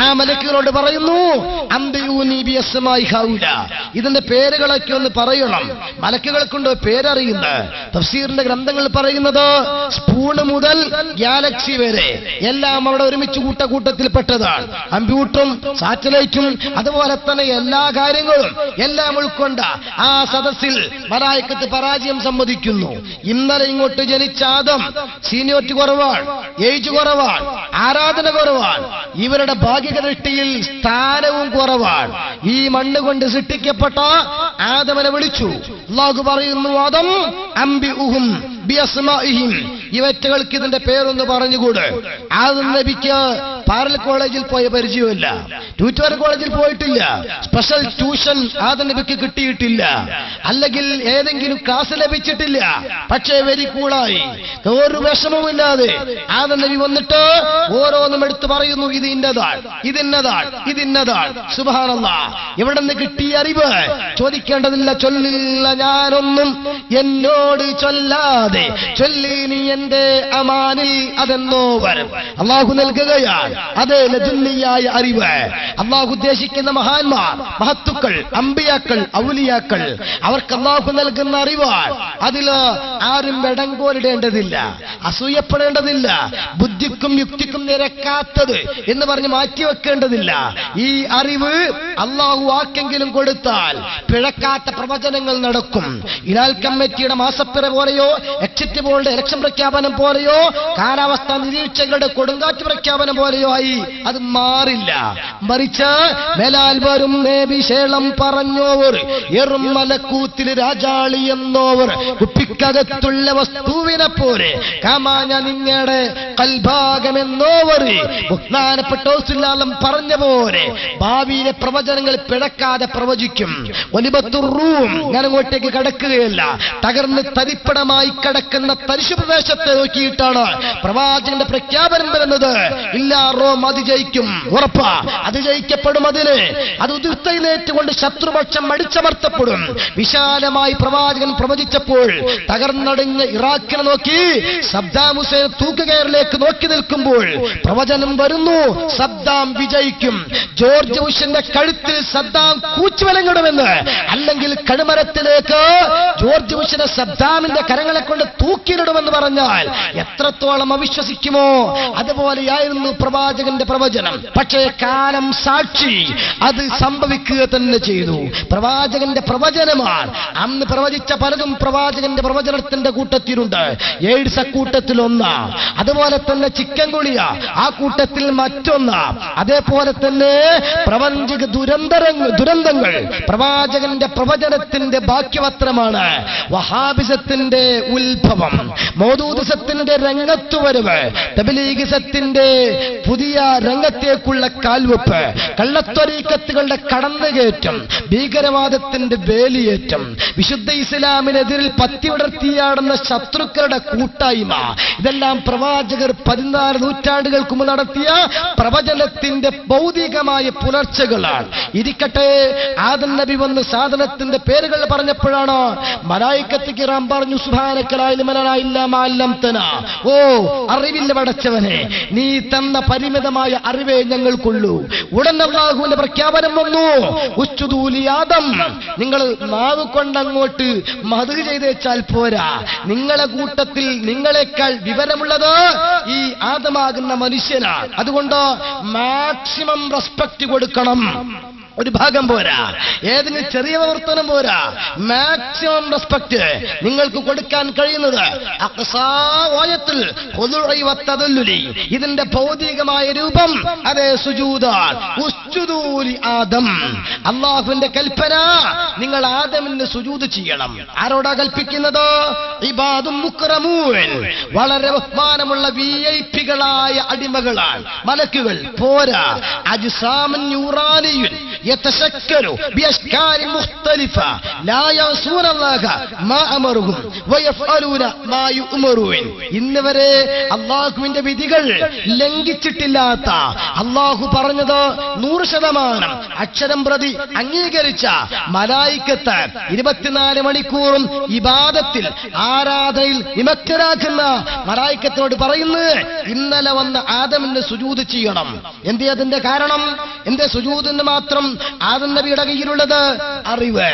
ആ മലക്കുകളോട് പറയുന്നു, അംബിഉനി ബിഅസ്മാഇ ഹൗല. ഇതിന്റെ പേരുകളൊക്കെ ഒന്ന് പറയണം. മലക്കുകൾക്കുണ്ടോ പേരറിയുന്നത്? തഫ്സീറിന്റെ ഗ്രന്ഥങ്ങൾ പറയുന്നത് സ്പൂണ് മുതൽ ഗാലക്സി വരെ എല്ലാം അവിടെ ഒരുമിച്ച് കൂട്ടത്തിൽപ്പെട്ടതാണ്. കമ്പ്യൂട്ടറും സാറ്റലൈറ്റും അതുപോലെ തന്നെ എല്ലാ കാര്യങ്ങളും എല്ലാം ഉൾക്കൊണ്ട ആ സദസ്സിൽ മലായിക്കത്ത് പരാജയം സമ്മതിക്കുന്നു. ഇന്നലെ ഇങ്ങോട്ട് ജനിച്ച ആദം സീനിയോറിറ്റി കുറവാണ്, ഏജ് കുറവാണ്, ആരാധന കുറവാണ്, ഇവരുടെ ഭാഗിക ദൃഷ്ടിയിൽ സ്ഥാനവും കുറവാണ്. ഈ മണ്ണ് കൊണ്ട് സൃഷ്ടിക്കപ്പെട്ട ആദമനെ വിളിച്ചു. അല്ലാഹു പറയുന്നു, ആദം അംബിഉഹും ബിഅസ്മാഇഹിം. ഇവറ്റകൾക്ക് ഇതിന്റെ പേരൊന്ന് പറഞ്ഞുകൂടെ. ആദം നബിക്ക് പാരൽ കോളേജിൽ പോയ പരിചയമില്ല, ട്യൂറ്റോറിയൽ കോളേജിൽ പോയിട്ടില്ല, സ്പെഷ്യൽ ട്യൂഷൻ ആദം നബിക്ക് കിട്ടിയിട്ടില്ല, അല്ലെങ്കിൽ ഏതെങ്കിലും ക്ലാസ് ലഭിച്ചിട്ടില്ല. പക്ഷേ വെരി കൂളായി, ഒരു വിഷമവുമില്ലാതെ ആദം നബി വന്നിട്ട് ഓരോന്നും എടുത്തു പറയുന്നു, ഇത് ഇന്നതാണ്, ഇതിന്നതാണ്, ഇതിന്നതാണ്. സുബ്ഹാനല്ലാഹ്. എവിടെ നിന്ന് കിട്ടിയ അറിവ്? ചോദിക്കേണ്ടതില്ല, ചൊല്ലില്ല ഞാനൊന്നും എന്നോട് ചൊല്ലാതെ, ചൊല്ലി നീ എന്റെ അമാനിൽ അതെന്നോ വരും. അള്ളാഹു നൽകുകയാണ്. അതേ ലദുന്നിയായ അറിവ്. അള്ളാഹു ഉദ്ദേശിക്കുന്ന മഹാന്മാർ, മഹത്തുക്കൾ, അമ്പിയാക്കൾ, ഔലിയാക്കൾ, അവർക്ക് അള്ളാഹു നൽകുന്ന അറിവാണ്. അതിൽ ആരും വെടങ്കോലിടേണ്ടതില്ല, അസൂയപ്പെടേണ്ടതില്ല, ബുദ്ധിക്കും യുക്തിക്കും നിരക്കാത്തത് എന്ന് പറഞ്ഞ് മാറ്റിവെക്കേണ്ടതില്ല. ഈ അറിവ് അള്ളാഹു ആർക്കെങ്കിലും കൊടുത്താൽ പിഴക്കാത്ത പ്രവചനങ്ങൾ നടക്കും. ഇലാൽ കമ്മിറ്റിയുടെ മാസപ്പിറ പോലെയോ, എക്സിറ്റ് പോളിന്റെ ഇലക്ഷൻ പ്രഖ്യാപനം പോലെയോ, കാലാവസ്ഥാ നിരീക്ഷകരുടെ കൊടുങ്കാറ്റ് പ്രഖ്യാപനം പോലെയോ ആയി അത് മാറില്ല. മറിച്ച് മേലാൽ വരും നേവിശേളം പറഞ്ഞോവർ, എറുമലക്കൂത്തിൽ രാജാളി എന്നോവർ, കുപ്പിക്കകത്തുള്ള വസ്തുവിനെ പോലെ കാമാഞ്ഞ നിങ്ങളുടെ കൽഭാഗമെന്നോവർ, ബഹുമാനപ്പെട്ട ഓസ്ലാലം പറഞ്ഞ പോലെ ഭാവിയിലെ പ്രവചനങ്ങൾ പിഴക്കാതെ പ്രവചിക്കും. വലിബത്തുറൂം, ഞാൻ അങ്ങോട്ടേക്ക് കടക്കുകയല്ല, തകർന്ന് തരിപ്പടമായി കിടക്കുന്ന തരിശു പ്രദേശത്തെ നോക്കിയിട്ടാണ് പ്രവാചകന്റെ പ്രഖ്യാപനം വരുന്നത്. ഇല്ല, റോം അതിജയിക്കും, ഉറപ്പാ, അതിജയിക്കപ്പെടും. അതിന് അത് ഉദിർത്തയിലേറ്റുകൊണ്ട് ശത്രുപക്ഷം അടിച്ചമർത്തപ്പെടും. വിശാലമായി പ്രവാചകൻ പ്രവചിച്ചപ്പോൾ തകർന്നടിഞ്ഞ ഇറാഖിനെ നോക്കി സദ്ദാം ഹുസൈൻ തൂക്കുകയറിലേക്ക് നോക്കി നോക്കി നിൽക്കുമ്പോൾ പ്രവചനം വരുന്നു, സദ്ദാം വിജയിക്കും. ജോർജ് ബുഷിന്റെ കഴുത്തിൽ സദ്ദാം കൂച്ചുവലങ്ങിടുമെന്ന്, അല്ലെങ്കിൽ കഴുമരത്തിലേക്ക് ജോർജ് ബുഷിനെ സദ്ദാമിന്റെ കരങ്ങളെ കൊണ്ട് തൂക്കിയിടുമെന്ന് പറഞ്ഞാൽ എത്രത്തോളം അവിശ്വസിക്കുമോ? അതുപോലെയായിരുന്നു പ്രവാചകന്റെ പ്രവചനം. പക്ഷേ കാലം സാക്ഷി, അത് സംഭവിക്കുക തന്നെ ചെയ്തു. പ്രവാചകന്റെ പ്രവചനമാണ്. അന്ന് പ്രവചിച്ച പലതും പ്രവാചകന്റെ പ്രവചനത്തിന്റെ കൂട്ടത്തിലുണ്ട്. എയ്ഡ്സ് കൂട്ടത്തിൽ ഒന്ന്, അതുപോലെ തന്നെ ചിക്കൻ ഗുളിയ ആ കൂട്ടത്തിൽ മറ്റൊന്ന്. അതേപോലെ തന്നെ പ്രപഞ്ചിക ദുരന്തങ്ങൾ പ്രവാചകന്റെ പ്രവചനത്തിന്റെ ബാക്കിപത്രമാണ്. വഹാബിസത്തിന്റെ ഉത്ഭവം, മൗദൂദിസത്തിന്റെ രംഗത്തുവരവ്, തബ്ലീഗിസത്തിന്റെ പുതിയ രംഗത്തേക്കുള്ള കാൽവെപ്പ്, കള്ളത്വരീക്കത്തുകളുടെ കടന്നുകയറ്റം, ഭീകരവാദത്തിന്റെ വേലിയേറ്റം, വിശുദ്ധ ഇസ്ലാമിനെതിരിൽ പത്തി വിടർത്തിയാടുന്ന ശത്രുക്കളുടെ കൂട്ടായ്മ, ഇതെല്ലാം പ്രവാചകർ 14 നൂറ്റാണ്ടുകൾക്ക് മുമ്പ് നടത്തിയ പ്രവചനത്തിന്റെ ഭൗതികമായ പുലർച്ചകളാണ്. ഇരിക്കട്ടെ, ആദം നബി വന്ന് സാധനത്തിന്റെ പേരുകൾ പറഞ്ഞപ്പോഴാണ് മലായിക്കത്ത് കിറാം പറഞ്ഞു, സുബ്ഹാനക ലാ ഇൽമ ലനാ ഇല്ലാ മാ അല്ലംതനാ. ഓ അറിവില്ല പടച്ചവനെ, നീ തന്ന പരിമിതമായ അറിവേ ഞങ്ങൾക്കുള്ളൂ. ഉടൻ അല്ലാഹുവിന്റെ പ്രഖ്യാപനം വന്നു, ഉസ്ജുദൂ ലി ആദം. നിങ്ങൾ നാവ് കൊണ്ടങ്ങോട്ട് മദ്ഹ് ചെയ്തേച്ചാൽ പോരാ, നിങ്ങളെ കൂട്ടത്തിൽ നിങ്ങളെക്കാൾ വിവരമുള്ളത് ഈ ആദമാകുന്ന മനുഷ്യനാണ്. അതുകൊണ്ട് മാക്സിമം റെസ്പെക്ട് കൊടുക്കണം. ഒരു ഭാഗം പോരാ, ഏതെങ്കിലും ചെറിയ പ്രവർത്തനം പോരാ, മാക്സിമം റെസ്പെക്ട് നിങ്ങൾക്ക് കൊടുക്കാൻ കഴിയുന്നത് ഇതിന്റെ ഭൗതികമായ രൂപം അതേ സുജൂദാണ്. ഉസ്ജുദൂ ലി ആദം, അല്ലാഹുവിന്റെ കൽപ്പന, നിങ്ങൾ ആദമിന് സുജൂദ് ചെയ്യണം. ആരോടാ കൽപ്പിക്കുന്നത്? ഇബാദും മുക്രമൂൻ, വളരെ ബഹുമാനമുള്ള വിഐപികളായ അടിമകളാണ് മലക്കുകൾ. പോരാ, അജ്സാമുൻ യൂറാനിയുൻ يتشكلوا بأشكال مختلفة لا يعصون الله ما أمرهم ويفعلون ما يؤمرون. ഇന്നുവരെ അല്ലാഹുവിന്റെ വിധികൾ ലംഘിച്ചിട്ടില്ലാത്ത, അല്ലാഹു പറഞ്ഞത് 100% അക്ഷരം പ്രതി അംഗീകരിച്ച മലായിക്കത്ത് 24 മണിക്കൂറും ഇബാദത്തിൽ ആരാധനയിൽ വിമഗ്നരാക്കുന്ന മലായിക്കത്തോട് പറയുന്നു, ഇന്നലെ വന്ന ആദമിന് സുജൂദ് ചെയ്യണം. എന്തേ അതിന്റെ കാരണം? എന്തേ സുജൂദിന് മാത്രം ആദം നബിയുടെ കയ്യിലുള്ളത്? അറിവ്.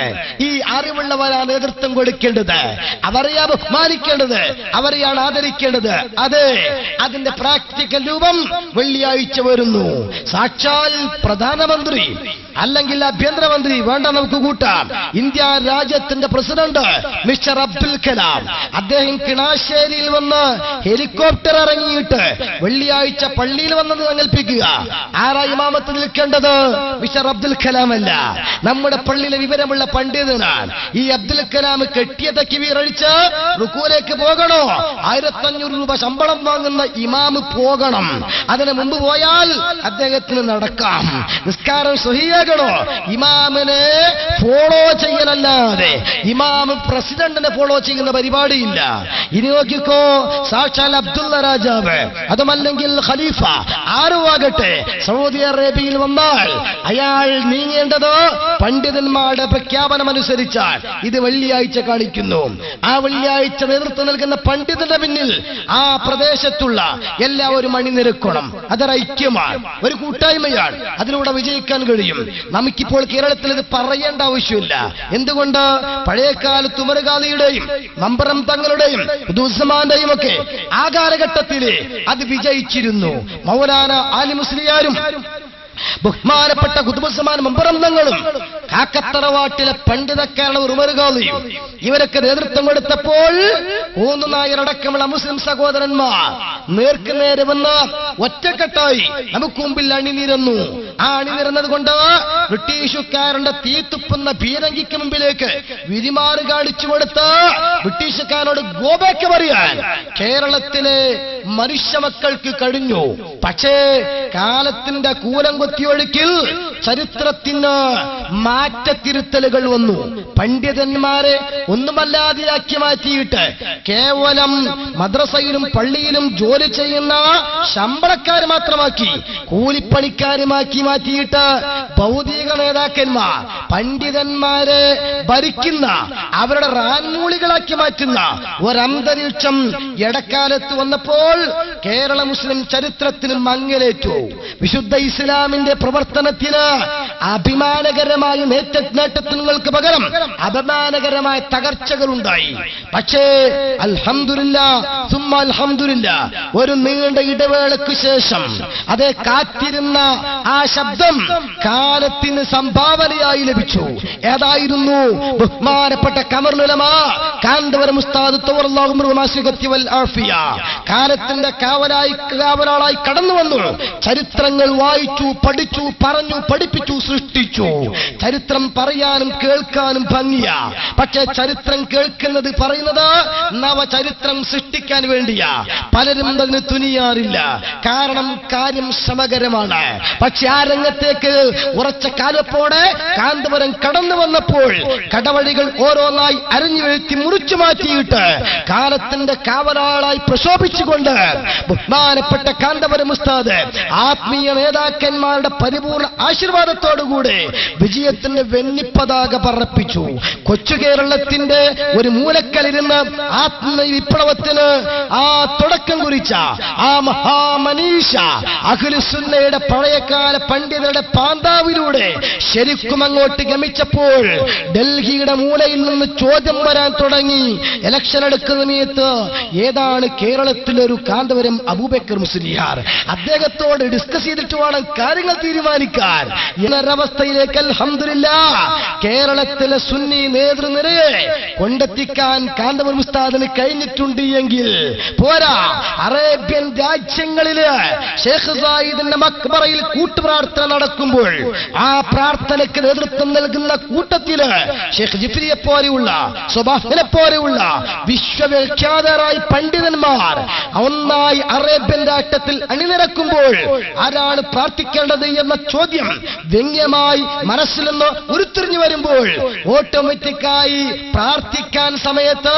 ഈ അറിവുള്ളവരാണ് നേതൃത്വം കൊടുക്കേണ്ടത്, അവരെയാണ് ബഹുമാനിക്കേണ്ടത്, അവരെയാണ് ആദരിക്കേണ്ടത്. അതെ, അതിന്റെ പ്രാക്ടിക്കൽ രൂപം വെള്ളിയാഴ്ച വരുന്നു. സാക്ഷാൽ പ്രധാനമന്ത്രി അല്ലെങ്കിൽ ആഭ്യന്തരമന്ത്രി വേണ്ട, നമുക്ക് കൂട്ടാം, ഇന്ത്യ രാജ്യത്തിന്റെ പ്രസിഡന്റ് മിസ്റ്റർ അബ്ദുൽ കലാം, അദ്ദേഹം കിണാശ്ശേരിയിൽ വന്ന് ഹെലികോപ്റ്റർ ഇറങ്ങിയിട്ട് വെള്ളിയാഴ്ച പള്ളിയിൽ വന്നത് സങ്കല്പിക്കുക. ആരാ ഇമാമത്ത് നിൽക്കേണ്ടത്? മിസ്റ്റർ അബ്ദുൽ കലാം അല്ല, നമ്മുടെ പള്ളിയിലെ വിവരമുള്ള പണ്ഡിതനാണ്. ഈ അബ്ദുൽ കലാം കെട്ടിയ തക്കി വീറഴിച്ച് റുക്കൂലേക്ക് പോകണോ? 1500 രൂപ ശമ്പളം വാങ്ങുന്ന ഇമാമ് പോകണം. അതിന് മുമ്പ് പോയാൽ അദ്ദേഹത്തിന് നടക്കാം. നിസ്കാരം സ്വഹീയാകണോ? ഇമാമിനെ ഫോളോ ചെയ്യലല്ലാതെ ഇമാമ് പ്രസിഡന്റിനെ ഫോളോ ചെയ്യുന്ന പരിപാടിയില്ല. ഇനി നോക്കിക്കോ, സാക്ഷാൽ അബ്ദുള്ള രാജാവ്, അതുമല്ലെങ്കിൽ ഖലീഫ, ആരും ആകട്ടെ, സൗദി അറേബ്യയിൽ വന്നാൽ അയാൾ നീങ്ങേണ്ടത് പണ്ഡിതന്മാരുടെ പ്രഖ്യാപനം അനുസരിച്ചാൽ. ഇത് വെള്ളിയാഴ്ച കാണിക്കുന്നു. ആ വെള്ളിയാഴ്ച നേതൃത്വം നൽകുന്ന പണ്ഡിതന്റെ പിന്നിൽ ആ പ്രദേശത്തുള്ള എല്ലാവരും അണിനിരക്കണം. അതൊരു ഐക്യമാണ്, ഒരു കൂട്ടായ്മയാണ്. അതിലൂടെ വിജയിക്കാൻ കഴിയും. നമുക്കിപ്പോൾ കേരളത്തിൽ ഇത് പറയേണ്ട ആവശ്യമില്ല. എന്തുകൊണ്ട്? പഴയകാലത്ത് ഉമർഖാദിയുടെയും മമ്പറം തങ്ങളുടെയും ഉസ്മാന്റെയും ഒക്കെ ആ കാലഘട്ടത്തിൽ അത് വിജയിച്ചിരുന്നു. മൗലാന ആലി മുസ്ലിയാരും ബഹുമാനപ്പെട്ട ഖുതുബുസ്സമാൻ മമ്പറം തങ്ങളും കാക്കത്തറവാട്ടിലെ പണ്ഡിതക്കാരുടെ ഉമർഖാദിയും ഇവരൊക്കെ നേതൃത്വം കൊടുത്തപ്പോൾ നായരടക്കമുള്ള മുസ്ലിം സഹോദരന്മാർ നേർക്കുനേരെ വന്ന് ഒറ്റക്കെട്ടായി നമുക്ക് മുമ്പിൽ അണിനിരന്നു. ആ അണിനിരന്നത് കൊണ്ട് ബ്രിട്ടീഷുകാരുടെ തീത്തുപ്പുന്ന പീരങ്കിക്ക് മുമ്പിലേക്ക് വിരിമാറ് കാണിച്ചു കൊടുത്ത് ബ്രിട്ടീഷുകാരോട് ഗോബേക്ക് പറയാൻ കേരളത്തിലെ മനുഷ്യ മക്കൾക്ക് കഴിഞ്ഞു. പക്ഷേ കാലത്തിന്റെ കൂലം കൊത്തിയൊഴുക്കിൽ ചരിത്രത്തിന് മാറ്റത്തിരുത്തലുകൾ വന്നു. പണ്ഡിതന്മാരെ ഒന്നുമല്ലാതെയാക്കി മാറ്റിയിട്ട് കേവലം മദ്രസയിലും പള്ളിയിലും ജോലി ചെയ്യുന്ന ശമ്പളക്കാർ മാത്രമാക്കി, കൂലിപ്പണിക്കാരുമാക്കി മാറ്റിയിട്ട് ഭൗതിക നേതാക്കന്മാർ പണ്ഡിതന്മാരെ ഭരിക്കുന്ന, അവരുടെ റാൻമൂളികളാക്കി മാറ്റുന്ന ഒരന്തരീക്ഷം ഇടക്കാലത്ത് വന്നപ്പോൾ കേരള മുസ്ലിം ചരിത്രത്തിന് മങ്ങലേറ്റു. വിശുദ്ധ ഇസ്ലാമിന്റെ പ്രവർത്തനത്തിന് അഭിമാനകരമായ നേട്ടങ്ങൾക്ക് പകരം അപമാനകരമായ തകർച്ചകളുണ്ടായി. പക്ഷേ അൽഹംദുലില്ലാഹ് സുമ്മ അൽഹംദുലില്ലാഹ് ഒരു നീണ്ട ഇടവേളയ്ക്ക് ശേഷം അതേ കാത്തിരുന്ന ആ ശബ്ദം കാലത്തിന് സംഭാവനയായി ലഭിച്ചു. ഏതായിരുന്നു? ബഹുമാനപ്പെട്ട ഖമറുൽ ഉലമാ കാന്തപുരം ഉസ്താദ് തവറല്ലാഹു അൻഹു വൽ ആഫിയ കാലത്തിന്റെ കാവലാളായി കടന്നു വന്നു. ചരിത്രങ്ങൾ വായിച്ചു, പഠിച്ചു, പറഞ്ഞു, പഠിപ്പിച്ചു, സൃഷ്ടിച്ചു. ചരിത്രം പറയാനും കേൾക്കാനും ഭംഗിയാ. പക്ഷേ ചരിത്രം കേൾക്കുന്നത് പറയുന്നത് നവചരിത്രം സൃഷ്ടിക്കാൻ വേണ്ടിയാ. പലരും അതിന് തുനിയാറില്ല. കാരണം കാര്യം ശ്രമകരമാണ്. പക്ഷെ ആ രംഗത്തേക്ക് ഉറച്ച കാലപ്പോടെ കാന്തപുരം കടന്നു വന്നപ്പോൾ കടവഴികൾ ഓരോന്നായി അരിഞ്ഞു വീഴ്ത്തി മുറിച്ചു മാറ്റിയിട്ട് കാലത്തിന്റെ കാവലാളായി പ്രശോഭിച്ചുകൊണ്ട് ബഹുമാനപ്പെട്ട കാന്തപുരം ഉസ്താദ് ആത്മീയ നേതാക്കന്മാരുടെ പരിപൂർണ ആശീർവാദത്തോടുകൂടി വിജയത്തിന്റെ വെണ്ണിപ്പതാക പറപ്പിച്ചു. കൊച്ചു കേരളത്തിന്റെ ഒരു മൂലക്കലിരുന്ന് ആത്മീയ വിപ്ലവത്തിന് ആ തുടക്കം കുറിച്ച ആ മഹാമനീഷ അഹ്ലുസുന്നയുടെ പഴയകാല പണ്ഡിതരുടെ പാന്താവിലൂടെ ശരിക്കും അങ്ങോട്ട് ഗമിച്ചപ്പോൾ ഡൽഹിയുടെ മൂലയിൽ നിന്ന് ചോദ്യം വരാൻ തുടങ്ങി. ഇലക്ഷൻ എടുക്കുന്ന സമയത്ത് ഏതാണ് കേരളത്തിലൊരു കാന്തപുരം അബൂബക്കർ മുസ്ലിയാർ, അദ്ദേഹത്തോട് ഡിസ്കസ് ചെയ്തിട്ട് വേണം കാര്യങ്ങൾ തീരുമാനിക്കാൻ എന്നൊരവസ്ഥയിലേക്ക് അൽഹംദുലില്ലാഹ് കേരളത്തിലെ സുന്നി നേതൃനിരയെ കൊണ്ടെത്തിക്കാൻ കാന്തപുരം ഉസ്താദിന് കഴിഞ്ഞിട്ടുണ്ട്. എങ്കിൽ പോരാ, അറേബ്യൻ രാജ്യങ്ങളില് ഷേഖ് സായിദിന്റെ മക്ബറയിൽ കൂട്ടുപ്രാർത്ഥന നടക്കുമ്പോൾ ആ പ്രാർത്ഥനയ്ക്ക് നേതൃത്വം നൽകുന്ന കൂട്ടത്തില് ഷേഖ് ജിഫ്രിയെ പോലെയുള്ള സ്വബാഹിനെ പോലെയുള്ള വിശ്വവിഖ്യാതരായ പണ്ഡിതന്മാർ ഒന്നായി അറേബ്യൻ രാഷ്ട്രത്തിൽ അണിനിരക്കുമ്പോൾ ആരാണ് പ്രാർത്ഥിക്കേണ്ടത് എന്ന ചോദ്യം വ്യംഗ്യമായി മനസ്സിൽ നിന്ന് ഉരുത്തിരിഞ്ഞു വരുമ്പോൾ ഓട്ടോമാറ്റിക്കായി പ്രാർത്ഥിക്കാൻ സമയത്ത്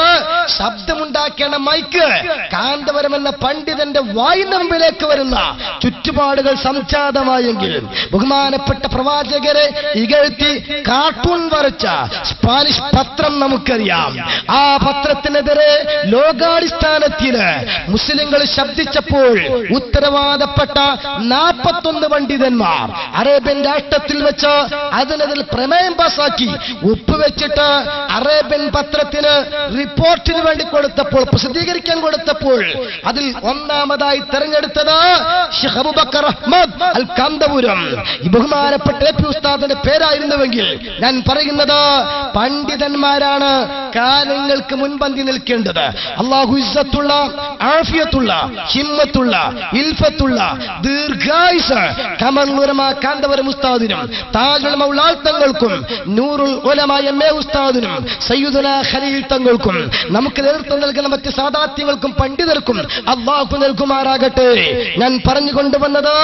ശബ്ദമുണ്ടാക്കേണ്ട മൈക്ക് കാന്തപുരം എന്ന പണ്ഡിതന്റെ വായിന്റെ മുമ്പിലേക്ക് വരുന്ന ചുറ്റുപാടുകൾ സംജാതമായെങ്കിൽ ബഹുമാനപ്പെട്ട പ്രവാചകരെ ഇകഴ്ത്തി കാർട്ടൂൺ വരച്ച സ്പാനിഷ് പത്രം നമുക്കറിയാം. ആ പത്രത്തിനെതിരെ ലോകാടിസ്ഥാനത്തില് മുസ്ലിങ്ങൾ ശബ്ദിച്ചപ്പോൾ ഉത്തരവാദപ്പെട്ട 41 പണ്ഡിതന്മാർ അറേബ്യൻ രാഷ്ട്രത്തിൽ വെച്ച് അതിനെതിരെ പ്രമേയം പാസാക്കി ഒപ്പുവെച്ചിട്ട് അറേബ്യൻ പത്രത്തിന് റിപ്പോർട്ടിന് വേണ്ടി കൊടുത്തപ്പോൾ, പ്രസിദ്ധീകരിക്കാൻ കൊടുത്തപ്പോൾ അതിൽ ഒന്നാമതായി തെരഞ്ഞെടുത്തത് ഷെയ്ഖ് അബൂബക്കർ അഹ്മദ് അൽ കാന്തപുരം. ഈ ബഹുമാനപ്പെട്ട എപി ഉസ്താദിന്റെ പേരായിരുന്നുവെങ്കിൽ ഞാൻ പറയുന്നത് പണ്ഡിതന്മാരാണ് കാലങ്ങൾക്ക് മുൻപന്തി നിൽക്കേണ്ടത്. അല്ലാഹു ഇസ്സത്തുള്ള, ആഫിയത്തുള്ള, ഹിമ്മത്തുള്ള, ഇൽഫത്തുള്ള ദീർഘായുസ് ഖമറുൽ ഉലമാ കാന്തപുരം ഉസ്താദിനും താജുൽ മൗലാൽ തങ്ങൾക്കും നൂറുൽ ഉലമാ എംഎ ഉസ്താദിനും സയ്യിദുനാ ഖലീൽ തങ്ങൾക്കും നമുക്ക് നേതൃത്വം നൽകുന്ന മറ്റ് സാദാത്യങ്ങൾക്കും പണ്ഡിതർക്കും അല്ലാഹു നൽകുമാറാകട്ടെ. ഞാൻ പറഞ്ഞുകൊണ്ടുവന്നത്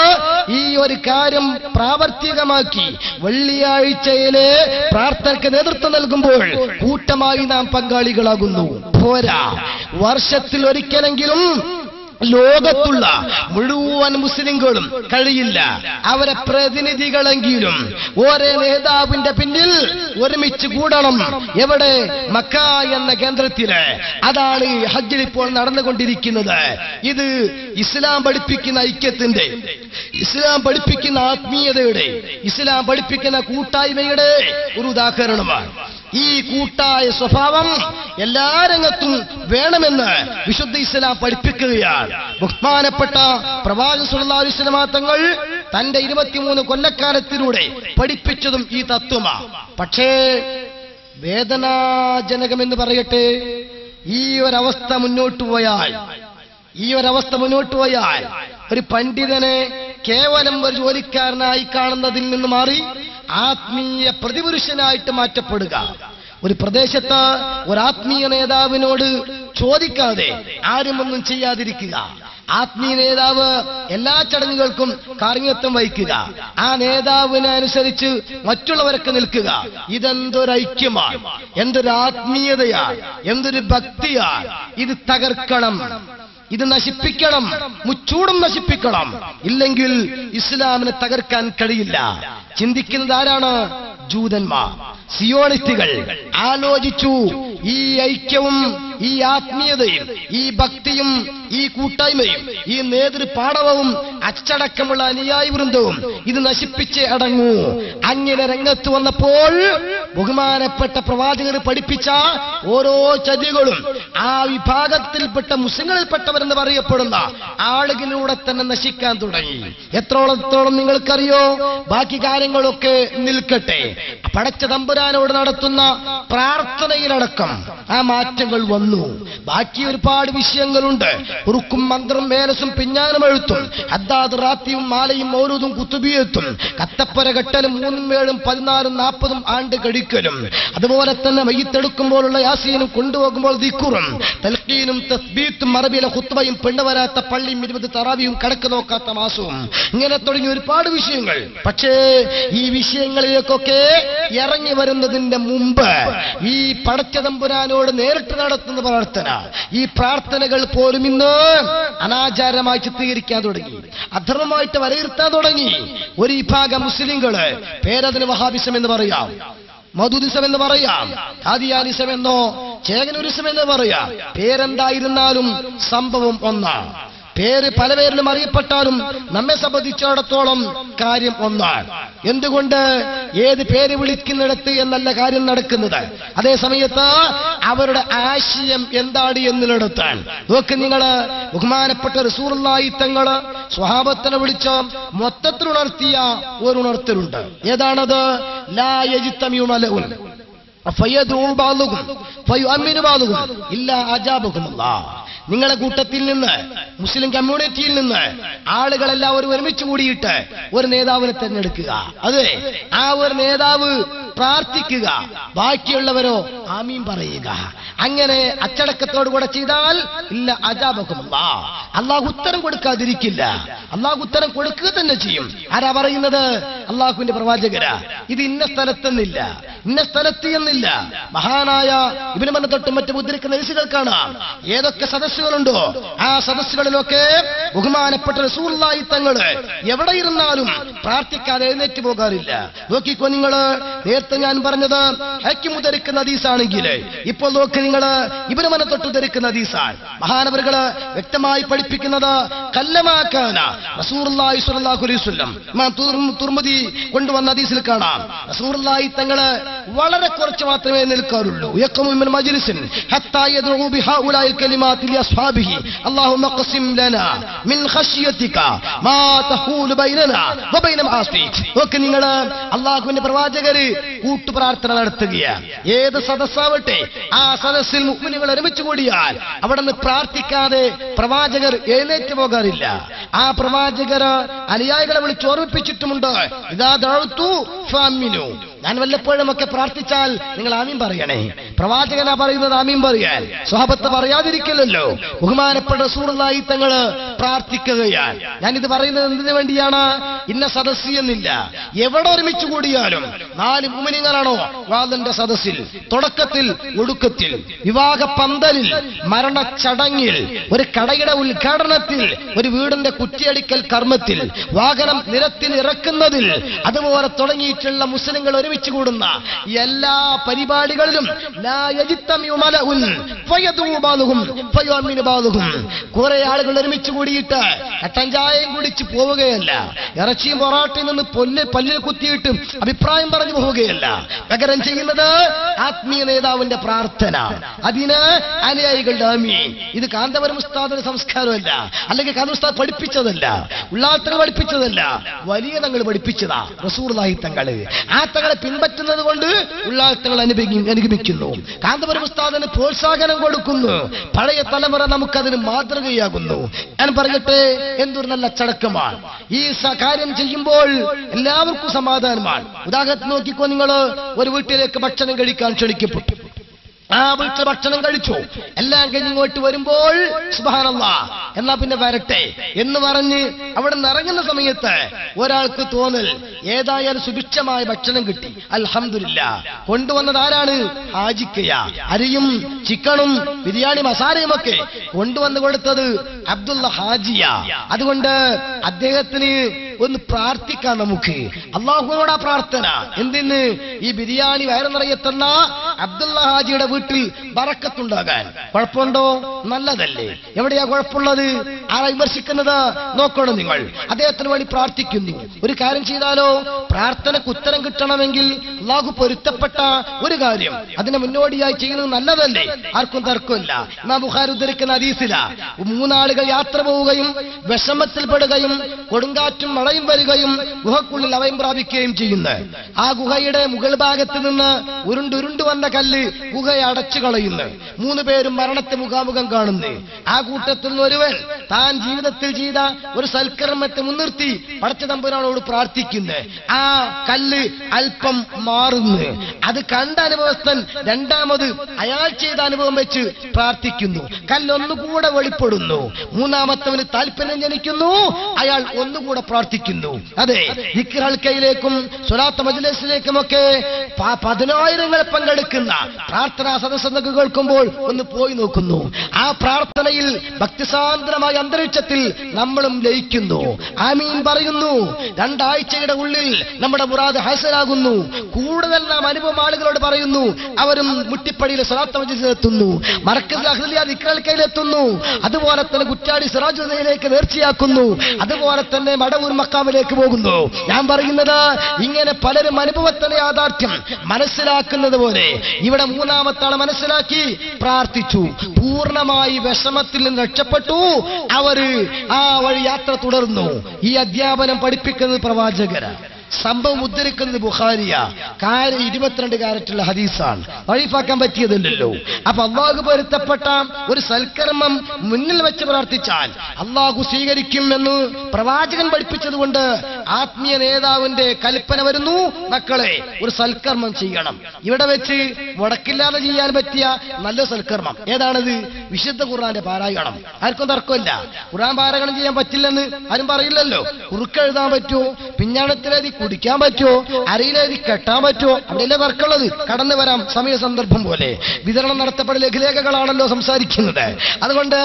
ഈ ഒരു കാര്യം പ്രാവർത്തികമാക്കി വെള്ളിയാഴ്ചയിലെ പ്രാർത്ഥനയ്ക്ക് നേതൃത്വം നൽകുമ്പോൾ കൂട്ടമായി നാം പങ്കാളികളാകുന്നു. പോരാ, വർഷത്തിൽ ഒരിക്കലെങ്കിലും ലോകത്തുള്ള മുഴുവൻ മുസ്ലിങ്ങളും കഴിയില്ല, അവരെ പ്രതിനിധികളെങ്കിലും ഒരേ നേതാവിന്റെ പിന്നിൽ ഒരുമിച്ച് കൂടണം. എവിടെ? മക്ക എന്ന കേന്ദ്രത്തില്. അതാണ് ഹജ്ജിൽ ഇപ്പോൾ നടന്നുകൊണ്ടിരിക്കുന്നത്. ഇത് ഇസ്ലാം പഠിപ്പിക്കുന്ന ഐക്യത്തിന്റെ, ഇസ്ലാം പഠിപ്പിക്കുന്ന ആത്മീയതയുടെ, ഇസ്ലാം പഠിപ്പിക്കുന്ന കൂട്ടായ്മയുടെ ഒരു ഉദാഹരണമാണ്. ഈ കൂട്ടായ സ്വഭാവം എല്ലാ രംഗത്തും വേണമെന്ന് വിശുദ്ധ ഇസ്ലാം പഠിപ്പിക്കുകയാണ്. ബഹുമാനപ്പെട്ട പ്രവാചകൻ സ്വല്ലല്ലാഹു അലൈഹി വസല്ലം തങ്ങൾ തന്റെ 23 കൊല്ലക്കാലത്തിലൂടെ പഠിപ്പിച്ചതും ഈ തത്വമാണ്. പക്ഷേ വേദനാജനകമെന്ന് പറയട്ടെ, ഈ ഒരവസ്ഥ മുന്നോട്ട് പോയാൽ ഒരു പണ്ഡിതനെ കേവലം ഒരു ജോലിക്കാരനായി കാണുന്നതിൽ നിന്ന് മാറി ആത്മീയ പ്രതിപുരുഷനായിട്ട് മാറ്റപ്പെടുക. ഒരു പ്രദേശത്ത് ഒരാത്മീയ നേതാവിനോട് ചോദിക്കാതെ ആരുമൊന്നും ചെയ്യാതിരിക്കുക. ആത്മീയ നേതാവ് എല്ലാ ചടങ്ങുകൾക്കും കാർമ്മികത്വം വഹിക്കുക. ആ നേതാവിനെ അനുസരിച്ച് മറ്റുള്ളവരൊക്കെ നിൽക്കുക. ഇതെന്തൊരു ഐക്യമാണ്, എന്തൊരു ആത്മീയതയാണ്, എന്തൊരു ഭക്തിയാണ്. ഇത് തകർക്കണം, ഇത് നശിപ്പിക്കണം, മുച്ചൂടും നശിപ്പിക്കണം. ഇല്ലെങ്കിൽ ഇസ്ലാമിനെ തകർക്കാൻ കഴിയില്ല. ചിന്തിക്കുന്നത് ആരാണ്? ജൂതന്മാർ, സിയോണിസ്റ്റുകൾ. ആലോചിച്ചു, ഈ ഐക്യവും ഈ ആത്മീയതയും ഈ ഭക്തിയും ഈ കൂട്ടായ്മയും ഈ നേതൃപാടവവും അച്ചടക്കമുള്ള അനുയായി വൃന്ദവും ഇത് നശിപ്പിച്ചേ അടങ്ങൂ. അങ്ങനെ രംഗത്ത് വന്നപ്പോൾ ബഹുമാനപ്പെട്ട പ്രവാചകർ പഠിപ്പിച്ച ഓരോ ചതികളും ആ വിഭാഗത്തിൽപ്പെട്ട മുസ്ലിങ്ങളിൽപ്പെട്ടവരെന്ന് പറയപ്പെടുന്ന ആളുകളിലൂടെ തന്നെ നശിക്കാൻ തുടങ്ങി. എത്രത്തോളം നിങ്ങൾക്കറിയോ? ബാക്കി കാര്യങ്ങളൊക്കെ നിൽക്കട്ടെ, പടച്ച തമ്പുരാനോട് നടത്തുന്ന പ്രാർത്ഥനയിലടക്കം ആ മാറ്റങ്ങൾ വന്നു. ബാക്കി ഒരുപാട് വിഷയങ്ങളുണ്ട്. ഉറുക്കും മന്ത്രം മേലസും പിഞ്ഞാനും എഴുത്തും ഹദ്ദാദ് റാത്തിയും മാലയും മൗലൂദും കുത്തുബിയത്തും കത്തപ്പര കെട്ടലും 3, 7, 14, 40 ആണ്ട് കഴിക്കലും, അതുപോലെ തന്നെ മയ്യിത്തെടുക്കുമ്പോഴുള്ള യാസീനും കൊണ്ടുപോകുമ്പോൾ ദിക്റും തൽഖീനും തസ്ബീത്തും അറബിയിലെ ഖുത്ബയും പെണ്ണ് വരാത്ത പള്ളിയും 20 തറാവിയും കണക്ക് നോക്കാത്ത മാസവും, ഇങ്ങനെ തുടങ്ങി ഒരുപാട് വിഷയങ്ങൾ. പക്ഷേ ഈ വിഷയങ്ങളിലേക്കൊക്കെ ഇറങ്ങി വരുന്നതിന്റെ മുമ്പ് ഈ പടച്ചതമ്പുരാനോട് നേരിട്ട് നടത്തുന്ന പ്രാർത്ഥന, ഈ പ്രാർത്ഥനകൾ പോലും ഇന്ന് അനാചാരമായി ചിത്രീകരിക്കാൻ തുടങ്ങി, അധർമ്മമായിട്ട് വിലയിരുത്താൻ തുടങ്ങി. ഒരു വിഭാഗം മുസ്ലിങ്ങള് പേരതിന് വഹാബിസം എന്ന് പറയാം, മധുദിസം എന്ന് പറയാം, ഖാദിയാനിസം എന്നോ ചേകനൂരിസം എന്ന് പറയാം. പേരെന്തായിരുന്നാലും സംഭവം ഒന്നാണ്. പേര് പല പേരിലും അറിയപ്പെട്ടാലും നമ്മെ സംബന്ധിച്ചിടത്തോളം കാര്യം ഒന്നാണ്. എന്തുകൊണ്ട്? ഏത് പേര് വിളിക്കുന്നിടത്ത് എന്നല്ല കാര്യം നടക്കുന്നത്. അതേ സമയത്ത് അവരുടെ ആശയം എന്താണ് എന്നിടത്താണ്. നോക്ക് നിങ്ങള്, ബഹുമാനപ്പെട്ട റസൂലുള്ളാഹി തങ്ങള് സ്വഹാബത്തിനെ വിളിച്ച് മൊത്തത്തിൽ ഉണർത്തിയ ഒരു ഉണർത്തലുണ്ട്. ഏതാണത്? ലാ യജ്തമിഉ മലഉൻ ഫയദഉ ബഅദുഹും ഫയുഅമ്മിനു ബഅദുഹും ഇല്ലാ അജാബഹും അല്ലാഹ്. നിങ്ങളുടെ കൂട്ടത്തിൽ നിന്ന്, മുസ്ലിം കമ്മ്യൂണിറ്റിയിൽ നിന്ന് ആളുകളെല്ലാവരും ഒരുമിച്ച് കൂടിയിട്ട് ഒരു നേതാവിനെ തെരഞ്ഞെടുക്കുക. അതെ, ആ ഒരു നേതാവ് പ്രാർത്ഥിക്കുക, ബാക്കിയുള്ളവരോ ആമീൻ പറയുക. അങ്ങനെ അച്ചടക്കത്തോടുകൂടെ ചെയ്താൽ ഇല്ല അജാബഹുമല്ല, അള്ളാഹു ഉത്തരം കൊടുക്കാതിരിക്കില്ല. അള്ളാഹു ഉത്തരം കൊടുക്കുക തന്നെ ചെയ്യും. ആരാ പറയുന്നത്? അള്ളാഹുവിന്റെ പ്രവാചകരാ. ഇത് ഇന്ന സ്ഥലത്തെന്നില്ല, ഇന്ന സ്ഥലത്ത് എന്നില്ല. മഹാനായ ഇബ്നു മന്ന തൊട്ടും മറ്റു മുദ്രിക്കുന്ന ഹദീസുകൾ കാണാം. ഏതൊക്കെ സദസ്സുകളുണ്ടോ ആ സദസ്സുകളിലൊക്കെ ബഹുമാനപ്പെട്ട റസൂലുള്ളാഹി തങ്ങള് എവിടെ ഇരുന്നാലും പ്രാർത്ഥിക്കാതെ എഴുന്നേറ്റ് പോകാറില്ല. നോക്കിക്കോ നിങ്ങള്, നേരത്തെ ഞാൻ പറഞ്ഞത് ഹക്കീം ഉദ്ധരിക്കുന്ന ഹദീസാണെങ്കിൽ ഇപ്പോൾ നോക്ക് നിങ്ങള് ഇബ്നു മന്ന തൊട്ട് ഉദ്ധരിക്കുന്ന ഹദീസാണ്. മഹാനവറുകള് വ്യക്തമായി പഠിപ്പിക്കുന്നത് കല്ലമാക്കാന റസൂലുള്ളാഹി സ്വല്ലല്ലാഹു അലൈഹി വസല്ലം തുർമുദി കൊണ്ടുവന്ന ഹദീസിൽ കാണാം. റസൂലുള്ളാഹി തങ്ങള് വളരെ കുറച്ച് മാത്രമേ നിൽക്കാറുള്ളൂ. യഖുമു മിൻ മജ്ലിസിൻ ഹത്താ യദ്ഉ ബിഹാഉലാഇൽ കലിമാതി ലിഅസ്ഹാബിഹി അല്ലാഹുമ്മ ഖസിം ലനാ മിൻ ഖശ്യതിക മാ തഹൂലു ബൈനനാ വബൈന മആസിക്. നോക്ക് നിങ്ങള്, അല്ലാഹുവിന്റെ പ്രവാചകര് കൂട്ടുപ്രാർത്ഥന നടത്തുകയാണ്. ഏത് സദസ്സാവട്ടെ ആ സദസ്സിൽ മുഅ്മിനുകൾ ഒരുമിച്ച് കൂടിയാൽ അവിടെ നിന്ന് പ്രാർത്ഥിക്കാതെ പ്രവാചകർ എഴുന്നേറ്റ് പോകാറില്ല. ആ പ്രവാചകർ അനുയായികളെ വിളിച്ച് ഓർമ്മിപ്പിച്ചിട്ടുമുണ്ട്, ഇദാ ദഅഉതു ഫഅമിനു, ഞാൻ വല്ലപ്പോഴും ഒക്കെ പ്രാർത്ഥിച്ചാൽ നിങ്ങൾ ആമീൻ പറയണേ. പ്രവാചകനാ പറയുന്നത് ആമീൻ പറയാൻ, സ്വഹാബത്ത് പറയാതിരിക്കില്ലല്ലോ. ബഹുമാനപ്പെട്ട റസൂലുള്ളാഹി തങ്ങള് പ്രാർത്ഥിക്കുകയാണ്. ഞാനിത് പറയുന്നത് എന്തിനു വേണ്ടിയാണ്? ഇന്ന സദസ്സി എന്നില്ല, എവിടെ ഒരുമിച്ച് കൂടിയാലും 4 മുഅ്മിനീങ്ങളാണോ വാദിന്റെ സദസ്സിൽ, തുടക്കത്തിൽ, ഒടുക്കത്തിൽ, വിവാഹ പന്തലിൽ, മരണ ചടങ്ങിൽ, ഒരു കടയുടെ ഉദ്ഘാടനത്തിൽ, ഒരു വീടിന്റെ കുറ്റിയടിക്കൽ കർമ്മത്തിൽ, വാഹനം നിരത്തിൽ ഇറക്കുന്നതിൽ, അതുപോലെ തുടങ്ങിയിട്ടുള്ള മുസ്ലിങ്ങൾ ഒരുമിച്ച് കൂടുന്ന എല്ലാ പരിപാടികളിലും കുറെ ആളുകൾ ഒരുമിച്ച് കൂടിയിട്ട് കട്ടൻ ചായയും കുടിച്ച് പോവുകയല്ല, ഇറച്ചിയും പൊറാട്ടയിൽ നിന്ന് പല്ലിൽ കുത്തിയിട്ട് അഭിപ്രായം പറഞ്ഞു പോവുകയല്ല. പകരം ചെയ്യുന്നത് ആത്മീയ നേതാവിന്റെ പ്രാർത്ഥന, അതിന് അനുയായികളുടെ ആമീൻ. ഇത് കാന്തപുരം ഉസ്താദിന്റെ സംസ്കാരമല്ല, അല്ലെങ്കിൽ കാന്തപുരം ഉസ്താദ് പഠിപ്പിച്ചതല്ല, ഉള്ളാത്തങ്ങൾ പഠിപ്പിച്ചതല്ല, വലിയ തങ്ങൾ പഠിപ്പിച്ചതാ റസൂലുള്ളാഹി തങ്ങള്. ആ തങ്ങളെ പിൻപറ്റുന്നത് കൊണ്ട് ഉള്ളാത്തങ്ങൾ അനുഗമിക്കുന്നു. കാന്തപുരം ഉസ്താദിന് പ്രോത്സാഹനം കൊടുക്കുന്നു. പഴയ തലമുറ നമുക്കതിന് മാതൃകയാകുന്നു. ഞാൻ പറയട്ടെ, എന്തൊരു നല്ല അച്ചടക്കമാണ്. ഈ കാര്യം ചെയ്യുമ്പോൾ എല്ലാവർക്കും സമാധാനമാണ്. ഉദാഹരണത്തിന് നോക്കിക്കോ, നിങ്ങൾ ഒരു വീട്ടിലേക്ക് ഭക്ഷണം കഴിക്കാൻ ക്ഷണിക്കപ്പെട്ടു. ആ വീട്ടിൽ ഭക്ഷണം കഴിച്ചു, എല്ലാം കഴിഞ്ഞ് ഇങ്ങോട്ട് വരുമ്പോൾ സുബ്ഹാനല്ലാഹ് എന്നാ പിന്നെ വരട്ടെ എന്ന് പറഞ്ഞ് അവിടെ നിന്ന് ഇറങ്ങുന്ന സമയത്ത് ഒരാൾക്ക് തോന്നൽ ഏതായാലും സുഭിക്ഷമായ ഭക്ഷണം കിട്ടി, അൽഹംദുലില്ലാഹ്. കൊണ്ടുവന്നത് ആരാണ്? ഹാജിക്കയ. അരിയും ചിക്കനും ബിരിയാണി മസാലയും ഒക്കെ കൊണ്ടുവന്ന് കൊടുത്തത് അബ്ദുള്ള ഹാജിയ. അതുകൊണ്ട് അദ്ദേഹത്തിന് ഒന്ന് പ്രാർത്ഥിക്കാം. നമുക്ക് അള്ളാഹുവിനോടാ പ്രാർത്ഥന. എന്തിന്? ഈ ബിരിയാണി വയറു നിറയെത്തുന്ന അബ്ദുള്ള ഹാജിയുടെ വീട്ടിൽ ബറക്കത്തുണ്ടാകാൻ. കുഴപ്പമുണ്ടോ? നല്ലതല്ലേ? എവിടെയാ കുഴപ്പമുള്ളത്? ആരാ വിമർശിക്കുന്നത്? നോക്കണം നിങ്ങൾ. അദ്ദേഹത്തിന് വേണ്ടി പ്രാർത്ഥിക്കുന്നു. ഒരു കാര്യം ചെയ്താലോ, പ്രാർത്ഥനയ്ക്ക് ഉത്തരം കിട്ടണമെങ്കിൽ അല്ലാഹു പൊരുത്തപ്പെട്ട ഒരു കാര്യം അതിന് മുന്നോടിയായി ചെയ്യുന്നത് നല്ലതല്ലേ? ആർക്കും തർക്കമില്ല. എന്നാ ബുഖാരി ഉദ്ധരിക്കുന്ന ഹദീസില 3 ആളുകൾ യാത്ര പോവുകയും വിഷമത്തിൽപ്പെടുകയും കൊടുങ്കാറ്റും മഴയും വരികയും ഗുഹക്കുള്ളിൽ അഭയം പ്രാപിക്കുകയും ചെയ്യുന്നു. ആ ഗുഹയുടെ മുകൾ ഭാഗത്ത് നിന്ന് ഉരുണ്ടുരുണ്ടു വന്ന കല്ല് ഗുഹയെ അടച്ചു കളയുന്നു. 3 പേരും മരണത്തെ മുഖാമുഖം കാണുന്നു. ആ കൂട്ടത്തിൽ നിന്ന് ഒരുവൻ താൻ ജീവിതത്തിൽ ചെയ്ത ഒരു സൽക്കർമ്മത്തെ മുൻനിർത്തി പടച്ച തമ്പുരാനോട് പ്രാർത്ഥിക്കുന്നു. ആ കല്ല് അല്പം മാറുന്നു. അത് കണ്ട അനുഭവസ്ഥൻ രണ്ടാമത് അയാൾ ചെയ്ത അനുഭവം വെച്ച് പ്രാർത്ഥിക്കുന്നു. കല്ലൊന്നുകൂടെ വെളിപ്പെടുന്നു. 3ാമത്തവന് താല്പര്യം ജനിക്കുന്നു. അയാൾ ഒന്നുകൂടെ പ്രാർത്ഥിക്കുന്നു. അതെ, ദിക്ർ ഹൽക്കയിലേക്കും സ്വലാത്ത് മജ്ലിസിലേക്കുമൊക്കെ 10,000 പങ്കെടുക്കുന്ന പ്രാർത്ഥനാ സദസ്സെന്നൊക്കെ കേൾക്കുമ്പോൾ ഒന്ന് പോയി നോക്കുന്നു. ആ പ്രാർത്ഥനയിൽ ഭക്തിസാന്ദ്രമായ അന്തരീക്ഷത്തിൽ നമ്മളും ലയിക്കുന്നു. ആമീൻ പറയുന്നു. 2 ആഴ്ചയുടെ ഉള്ളിൽ നമ്മുടെ മുറാദ് ഹാസിലാകുന്നു. കൂടുതൽ നാം അനുഭവം ആളുകളോട് പറയുന്നു. അവരും മുട്ടിപ്പടിയിൽ സ്വലാത്ത് മജ്ലിസിലെത്തുന്നു, മർക്കസ് അഹ്ലിയ ദിക്ർ ഹൽക്കയിലെത്തുന്നു. അതുപോലെ തന്നെ കുറ്റാടി സിറാജുദ്ദീനിലേക്ക് നേർച്ചയാക്കുന്നു. അതുപോലെ തന്നെ മടവൂർ മക്കാമിലേക്ക് പോകുന്നു. ഞാൻ പറയുന്നത് ഇങ്ങനെ പലരും അനുഭവത്തിന്റെ യാഥാർത്ഥ്യം മനസ്സിലാക്കുന്നത് പോലെ ഇവിടെ 3ാമത്തെ ആളെ മനസ്സിലാക്കി പ്രാർത്ഥിച്ചു. പൂർണ്ണമായി വിഷമത്തിൽ നിന്ന് രക്ഷപ്പെട്ടു. അവര് ആ വഴി യാത്ര തുടർന്നു. ഈ അധ്യാപനം പഠിപ്പിക്കുന്നത് പ്രവാചകരാണ്. സംഭവം ഉദ്ധരിക്കുന്നത് ബുഖാരിയ. 22 കാരറ്റുള്ള ഹദീസാണ്. വഴിഫാക്കാൻ പറ്റിയതല്ലോ. അപ്പൊ അള്ളാഹു പൊരുത്തപ്പെട്ട ഒരു സൽക്കർമ്മം മുന്നിൽ വെച്ച് പ്രാർത്ഥിച്ചാൽ അള്ളാഹു സ്വീകരിക്കും എന്ന് പ്രവാചകൻ പഠിപ്പിച്ചതുകൊണ്ട് ആത്മീയ നേതാവിന്റെ കൽപ്പന വരുന്നു, മക്കളെ ഒരു സൽക്കർമ്മം ചെയ്യണം. ഇവിടെ വെച്ച് മുടക്കില്ലാതെ ചെയ്യാൻ പറ്റിയ നല്ല സൽക്കർമ്മം ഏതാണത്? വിശുദ്ധ ഖുർആന്റെ പാരായണം. ആർക്കും തർക്കമില്ല. ഖുർആൻ പാരായണം ചെയ്യാൻ പറ്റില്ലെന്ന് ആരും പറയില്ലല്ലോ. കുറുക്കെഴുതാൻ പറ്റുമോ? പിഞ്ഞാണത്തിലേതി കുടിക്കാൻ പറ്റുമോ? അരയിലേതി കെട്ടാൻ പറ്റുമോ? അവിടെയല്ലേ തർക്കമുള്ളത്. കടന്നു വരാം സമയ സന്ദർഭം പോലെ. വിതരണം നടത്തപ്പെടുന്ന ലഘുലേഖകളാണല്ലോ സംസാരിക്കുന്നത്. അതുകൊണ്ട്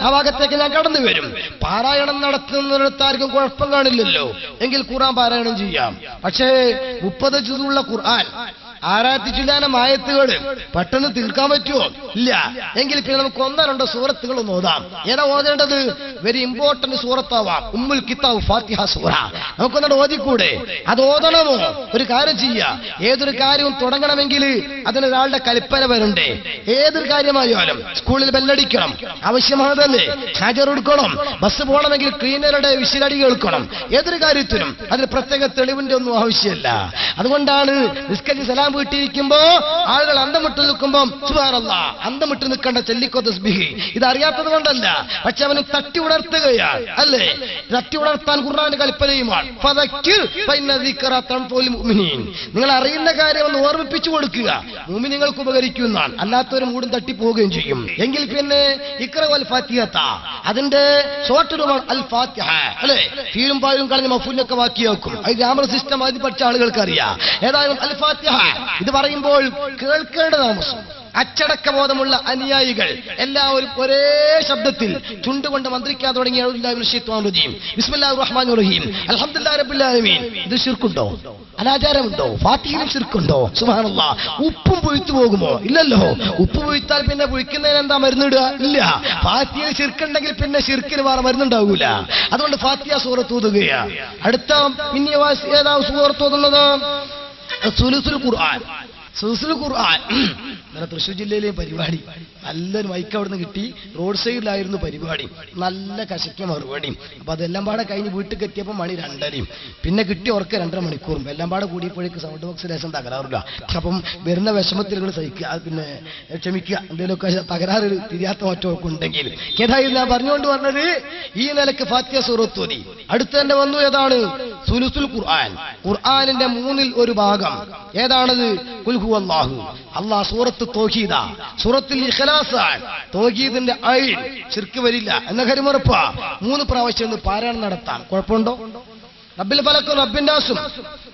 ആ ഭാഗത്തേക്ക് ഞാൻ കടന്നു വരും. പാരായണം നടത്തുന്നിടത്താർക്കും കുഴപ്പം കാണില്ലല്ലോ. എങ്കിൽ ഖുർആൻ പാരായണം ചെയ്യാം. പക്ഷേ 30 ജുസുള്ള ഖുർആൻ 6 ചില്ലാനം ആയത്തുകൾ പെട്ടെന്ന് തീർക്കാൻ പറ്റുമോ? ഇല്ല. എങ്കിൽ പിന്നെ നമുക്ക് 1-2 സൂറത്തുകൾ ഒന്ന് ഓതാം. ഏതാ ഓതേണ്ടത്? വെരി ഇമ്പോർട്ടന്റ് സൂറത്താവാം. ഉമ്മുൽ കിതാബ് ഫാത്തിഹ സൂറ. നമുക്കൊന്നുകൂടെ ഓതിക്കൂടെ? അത് ഓതണമോ? ഒരു കാര്യം ചെയ്യാം. ഏതൊരു കാര്യവും തുടങ്ങണമെങ്കിൽ അതിനൊരാളുടെ കൽപ്പന വരണ്ടേ? ഏതൊരു കാര്യമായാലും സ്കൂളിൽ ബെല്ലടിക്കണം, ആവശ്യമാണതല്ലേ? ഹാജർ എടുക്കണം. ബസ് പോകണമെങ്കിൽ ക്ലീനറുടെ വിശിലടി കേൾക്കണം. ഏതൊരു കാര്യത്തിനും അതിന് പ്രത്യേക തെളിവിന്റെ ഒന്നും ആവശ്യമില്ല. അതുകൊണ്ടാണ് നിസ്കരിച്ച് സലാം വീട്ടിയിരിക്കുമ്പോ ആളുകൾ അന്തമിട്ട് നിൽക്കുമ്പോ സുബ്ഹാനല്ലാഹ് അന്തമിട്ട് നിൽക്കേണ്ട ചെല്ലിക്കോ തസ്ബീഹ്. ഇത് അറിയാത്തത് കൊണ്ടല്ല, പക്ഷെ അവന് തട്ടി ഉണർത്തുകയാണ്. അല്ലേ? തട്ടി ഉണർത്താൻ ഖുർആന്റെ കൽപ്പനയുമാണ്. ഫദക്കിർ ഫഇന്ന ദിക്റ തൻഫഉൽ മുഅ്മിനീൻ. നിങ്ങൾ അറിയുന്ന കാര്യം ഒന്ന് ഓർമ്മിപ്പിച്ചു കൊടുക്കുക, മുഅ്മിനീങ്ങൾക്ക് ഉപകരിക്കുന്നതാണ്. അല്ലാത്തവരും മൂടും തട്ടി പോവുകയും ചെയ്യും. എങ്കിൽ പിന്നെ ഇഖ്റ വൽ ഫാത്തിഹത, അതിന്റെ ഷോർട്ട് രൂപമാണ് അൽ ഫാത്തിഹ. അല്ലേ? ഫീലും പായും കളഞ്ഞ് മഫൂലൊക്കെ ബാക്കിയാക്കും. അത് ഗ്രാമർ സിസ്റ്റം ആദ്യം പഠിച്ച ആളുകൾക്ക് അറിയാം. ഏതായാലും അൽ ഫാത്തിഹ ഇത് പറയുമ്പോൾ കേൾക്കേണ്ട താമസം. അച്ചടക്കബോധമുള്ള അനുയായികൾ എല്ലാവരും ഒരേ ശബ്ദത്തിൽ ചുണ്ടുകൊണ്ട് മന്ത്രിക്കാൻ തുടങ്ങിയ ബിസ്മില്ലാഹിർ റഹ്മാനിർ റഹീം അൽഹംദുലില്ലാഹി റബ്ബിൽ ആലമീൻ. ഇത് ശിർക്കുണ്ടോ? അനാചാരമുണ്ടോ? ഫാത്തിഹയിൽ ശിർക്കുണ്ടോ? സുബ്ഹാനല്ലാഹ്. ഉപ്പും പൊയ്ത്തു പോകുമോ? ഇല്ലല്ലോ. ഉപ്പ് പൊയ്ത്താൽ പിന്നെ പൊയ്ക്കുന്നതിന് എന്താ മരുന്നിടുക? ഇല്ല. ഫാത്തിഹയിൽ ശിർക്കുണ്ടെങ്കിൽ പിന്നെ ശിർക്കിന് വേറെ മരുന്നുണ്ടാവൂല. അതുകൊണ്ട് ഫാത്തിഹ സൂറത്ത് ഓതുകയാ. അടുത്ത പിന്നെ ഏതാ സൂറത്ത് ഓതുന്നത്? സുലുസുൽ ഖുർആൻ. സുലുസുൽ ഖുർആൻ തൃശ്ശൂർ ജില്ലയിലെ പരിപാടി. നല്ലൊരു മൈക്ക് അവിടുന്ന് കിട്ടി. റോഡ് സൈഡിലായിരുന്നു പരിപാടി. നല്ല കശയ്ക്ക മറുപടിയും. അപ്പൊ അതെല്ലാം പാടെ കഴിഞ്ഞ് വീട്ടിൽ എത്തിയപ്പോൾ മണി 2:30. പിന്നെ കിട്ടി ഉറക്ക 2.5 മണിക്കൂറും. എല്ലാം പാടെ കൂടിയപ്പോഴേക്ക് സൗണ്ട് ബോക്സ് ലേശം തകരാറില്ല. അപ്പം വരുന്ന വിഷമത്തിൽ സഹിക്കുക, പിന്നെ ക്ഷമിക്കുക. എന്തെങ്കിലുമൊക്കെ തകരാറ് തിരിയാത്ത മറ്റൊക്കെ ഉണ്ടെങ്കിൽ. ഏതായാലും ഞാൻ പറഞ്ഞുകൊണ്ട് പറഞ്ഞത് ഈ നിലക്ക് ഫാത്തിഹ സൂറത്ത് ഓതി. അടുത്ത് തന്നെ വന്നു ഏതാണ്? സുലുസുൽ ഖുർആൻ. ഖുർആനിന്റെ 1/3 ഭാഗം ഏതാണത്? ഖുൽ ഹുവല്ലാഹു. അല്ലാഹ് സൂറത്ത് തൗഹീദ, സൂറത്തുൽ ഇഖ്ലാസ്. തൗഹീദിന്റെ ഐൻ ശിർക്ക് വരില്ല എന്ന കാര്യം ഉറപ്പാ. 3 പ്രാവശ്യം പാരായണം നടത്താം. കുഴപ്പമുണ്ടോ? റബ്ബിൽ ഫലക്കും റബ്ബിൻ നാസും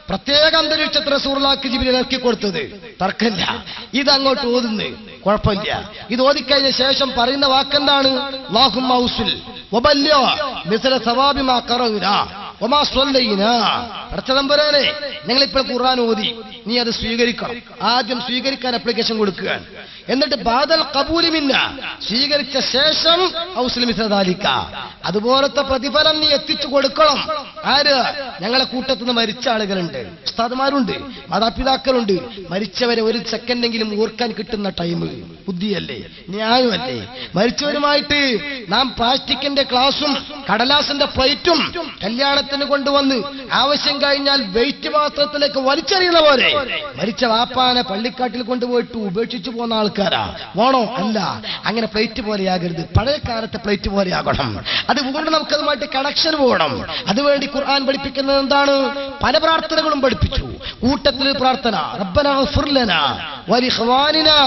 പ്രത്യേക അന്തരീക്ഷത്തിൽ റസൂലുള്ളാഹിക്ക് ജിബ്രീൽ ഇറക്കി കൊടുത്തത് തർക്കമില്ല. ഇത് അങ്ങോട്ട് ഓതുന്നു, കുഴപ്പമില്ല. ഇത് ഓതിക്കഴിഞ്ഞ ശേഷം പറയുന്ന വാക്കെന്താണ്? അല്ലാഹുമ്മ ഉസ്ൽ വബല്ലിഗ് മിസ്ല സവാബി മാ ഖറഅനാ ഒമാ സ്വല്ലൈനാ പടച്ചതമ്പുരാനെ ഞങ്ങളിപ്പോൾ ഖുർആൻ ഓതി, നീ അത് സ്വീകരിക്കണം. ആദ്യം സ്വീകരിക്കാൻ അപ്ലിക്കേഷൻ കൊടുക്കുക, എന്നിട്ട് ബാദൽ ഖബൂലി മിന്ന സ്വീകരിച്ച ശേഷം ഔസ്ലി മിസ്ല ദാലിക അതുപോലത്തെ പ്രതിഫലം നീ എത്തിച്ചു കൊടുക്കണം. ആര്? ഞങ്ങളെ കൂട്ടത്തിൽ നിന്ന് മരിച്ച ആളുകളുണ്ട്, ഉസ്താദുമാരുണ്ട്, മാതാപിതാക്കളുണ്ട്. മരിച്ചവരെ ഒരു സെക്കൻഡെങ്കിലും ഓർക്കാൻ കിട്ടുന്ന ടൈം ബുദ്ധിയല്ലേ, ന്യായമല്ലേ? മരിച്ചവരുമായിട്ട് നാം പ്ലാസ്റ്റിക്കിന്റെ ഗ്ലാസും കടലാസിന്റെ പ്ലേറ്റും കല്യാണത്തിന് കൊണ്ടുവന്ന് ആവശ്യം കഴിഞ്ഞാൽ വെയിറ്റ് പാത്രത്തിലേക്ക് വലിച്ചെറിയുന്ന പോലെ മരിച്ച വാപ്പാനെ പള്ളിക്കാട്ടിൽ കൊണ്ടുപോയിട്ട് ഉപേക്ഷിച്ചു പോകുന്ന ആൾക്കാരാ. വേണോ? അല്ല. അങ്ങനെ പ്ലേറ്റ് പോലെയാകരുത്, പഴയ കാലത്തെ പ്ലേറ്റ് പോലെയാകണം. അതുകൊണ്ട് നമുക്കതുമായിട്ട് കണക്ഷൻ പോകണം. അതുവേണ്ടി ഖുർആൻ പഠിപ്പിക്കുന്നത് എന്താണ്? പല പ്രാർത്ഥനകളും പഠിപ്പിച്ചു. കൂട്ടത്തിൽ പ്രാർത്ഥന റബ്ബനാ ഗഫിർ ലനാ വലിഖ്വാനിനാ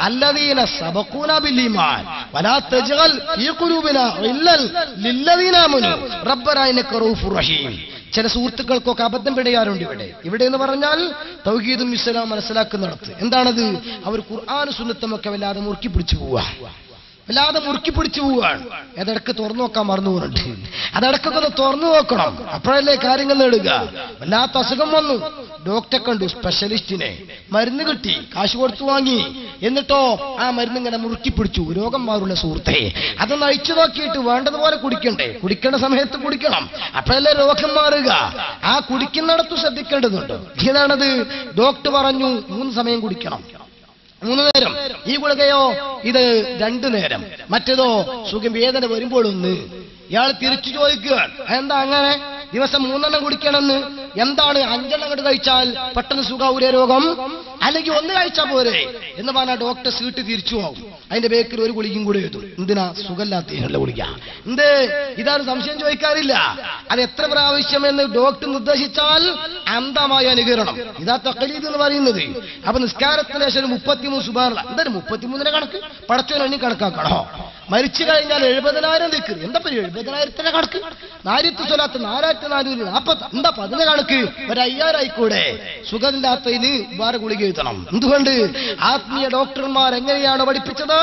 അല്ലദീന സബഖൂനാ ബിൽ ഈമാൻ വലാ തജ്അൽ ഫീ ഖുലൂബിനാ ഗില്ലൻ ലില്ലദീന ആമനൂ റബ്ബനാ ഇന്നക റഊഫുർ റഹീം. ചില സുഹൃത്തുക്കൾക്കൊക്കെ അബദ്ധം പിടിയാറുണ്ട് ഇവിടെ എന്ന് പറഞ്ഞാൽ തൗഹീദും ഇസ്ലാം മനസ്സിലാക്കുന്നിടത്ത് എന്താണത്? അവർ ഖുർആൻ സുന്നത്തുമൊക്കെ വല്ലാതെ മുറുക്കി പിടിച്ചു പോവുകയാണ്. അതടക്ക് തുറന്നു നോക്കാൻ മറന്നു പോകുന്നുണ്ട്. അതടക്കൊക്കെ ഒന്ന് തുറന്നു നോക്കണം, അപ്പോഴല്ലേ കാര്യങ്ങൾ നേടുക. വല്ലാത്ത അസുഖം വന്നു, ഡോക്ടറെ കണ്ടു, സ്പെഷ്യലിസ്റ്റിനെ, മരുന്ന് കിട്ടി, കാശ് കൊടുത്തു വാങ്ങി, എന്നിട്ടോ ആ മരുന്ന് ഇങ്ങനെ മുറുക്കി പിടിച്ചു. രോഗം മാറുള്ള സുഹൃത്തെ, അതൊന്ന് അയച്ചു നോക്കിയിട്ട് വേണ്ടതുപോലെ കുടിക്കണ്ടേ? കുടിക്കേണ്ട സമയത്ത് കുടിക്കണം, അപ്പോഴല്ലേ രോഗം മാറുക. ആ കുടിക്കുന്നിടത്ത് ശ്രദ്ധിക്കേണ്ടതുണ്ട്. ഏതാണത്? ഡോക്ടർ പറഞ്ഞു 3 സമയം കുടിക്കണം, 3 നേരം. ഈ ഗുളികയോ ഇത് 2 നേരം, മറ്റേതോ സുഖം വേദന വരുമ്പോൾ 1. ഇയാൾ തിരിച്ചു ചോദിക്കുകയാണ്, എന്താ അങ്ങനെ ദിവസം 3 എണ്ണം കുടിക്കണമെന്ന്? എന്താണ് 5 എണ്ണം അങ്ങോട്ട് കഴിച്ചാൽ പെട്ടെന്ന് സുഖാവൂലേ രോഗം? അല്ലെങ്കിൽ 1 കഴിച്ചാൽ പോരെ എന്ന് പറഞ്ഞാൽ ഡോക്ടർ സീറ്റ് തിരിച്ചു പോകും. അതിന്റെ ബേക്കിൽ ഒരു ഗുളികയും കൂടെ എഴുതും. എന്തിനാ? സുഖമില്ലാത്ത ഗുളിക. എന്ത്? ഇതാണ് സംശയം ചോദിക്കാറില്ല. അത് എത്ര പ്രാവശ്യം എന്ന് ഡോക്ടർ നിർദ്ദേശിച്ചാൽ അന്ധമായ അനുകരണം. ഇതാ തഖലീദ് എന്ന് പറയുന്നത്. അപ്പൊ നിസ്കാരത്തിന് ശേഷം 33 സുബ്ഹാനല്ലാഹ്. എന്താണ് 33ന്റെ കണക്ക്? പടച്ചോൻ എണ്ണി കണക്കാക്കണോ? മരിച്ചു കഴിഞ്ഞാൽ 70,000 ദിക്ർ. എന്താ 70,000ന്റെ കണക്ക്? 400 സ്വലാത്ത് 4440. എന്താ 10 കണക്ക്? 5000 ആയിക്കൂടെ? സുഖമില്ലാത്തതിന് വേറെ ഗുളിക എഴുതണം. എന്തുകൊണ്ട്? ആത്മീയ ഡോക്ടർമാർ എങ്ങനെയാണ് പഠിപ്പിച്ചത്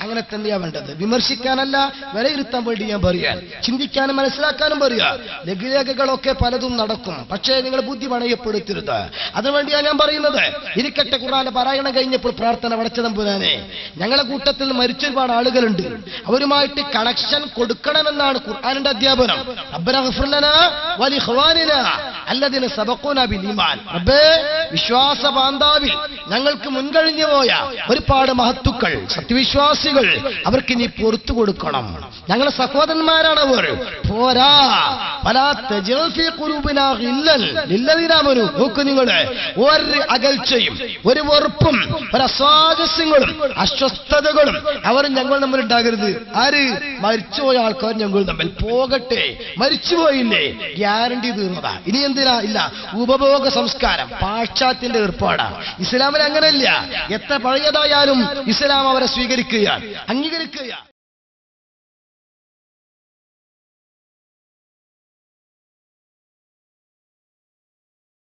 അങ്ങനെ തന്നെയാ വേണ്ടത്. വിമർശിക്കാനല്ല, വിലയിരുത്താൻ വേണ്ടി ഞാൻ പറയാൻ, ചിന്തിക്കാനും മനസ്സിലാക്കാനും പറയാ. ലഘുലേഖകളൊക്കെ പലതും നടക്കും, പക്ഷേ നിങ്ങൾ ബുദ്ധി പണയപ്പെടുത്തരുത്. അതിനുവേണ്ടിയാണ് ഞാൻ പറയുന്നത്. ഇരിക്കട്ടെ, ഖുർആന്റെ പാരായണം കഴിഞ്ഞപ്പോൾ പ്രാർത്ഥന പടച്ചതമ്പുരാനെ ഞങ്ങളെ കൂട്ടത്തിൽ മരിച്ച ഒരുപാട് ആളുകളുണ്ട്, അവരുമായിട്ട് കണക്ഷൻ കൊടുക്കണമെന്നാണ് ഖുർആനിന്റെ അധ്യാപനം. റബ്ബനാ ഗഫിർ ലനാ വലിഖ്വാനിനാ അല്ലദീന സബഖൂനാ ബിൽ ഈമാൻ. റബ്ബേ, വിശ്വാസ ബാന്ധാവിൽ ഞങ്ങൾക്ക് മുൻകഴിഞ്ഞു പോയ ഒരുപാട് മഹത്തുക്കൾ, സത്യവിശ്വാസികൾ, അവർക്ക് നീ പുറത്തു കൊടുക്കണം. ഞങ്ങളെ സഹോദരന്മാരാണ് അവർ. പോരാ, വലാ തജ്അൽ ഫീ ഖുലൂബിനാ ഗില്ലൻ ലില്ലദീന ആമനൂ. നോക്കൂ നിങ്ങൾ, ഒരു അകൽച്ചയും ഒരു വെറുപ്പും ഒരു അസ്വാരസ്യങ്ങളും അസ്വസ്ഥതകളും അവർ ഞങ്ങൾ തമ്മിൽ ഉണ്ടാകരുത്. ആര്? മരിച്ചുപോയ ആൾക്കാർ ഞങ്ങൾ തമ്മിൽ. പോകട്ടെ, മരിച്ചുപോയില്ലേ, ഗ്യാരണ്ടി തീർന്നതാ. ഇനി എന്തിനാ? ഇല്ല. ഉപഭോഗ സംസ്കാരം പാശ്ചാത്യന്റെ ഏർപ്പാടാ. ഇസ്ലാമിൽ അങ്ങനെയല്ല. എത്ര പഴയതായാലും ഇസ്ലാം അവരെ സ്വീകരിക്കുകയാണ്, അംഗീകരിക്കുകയാണ്.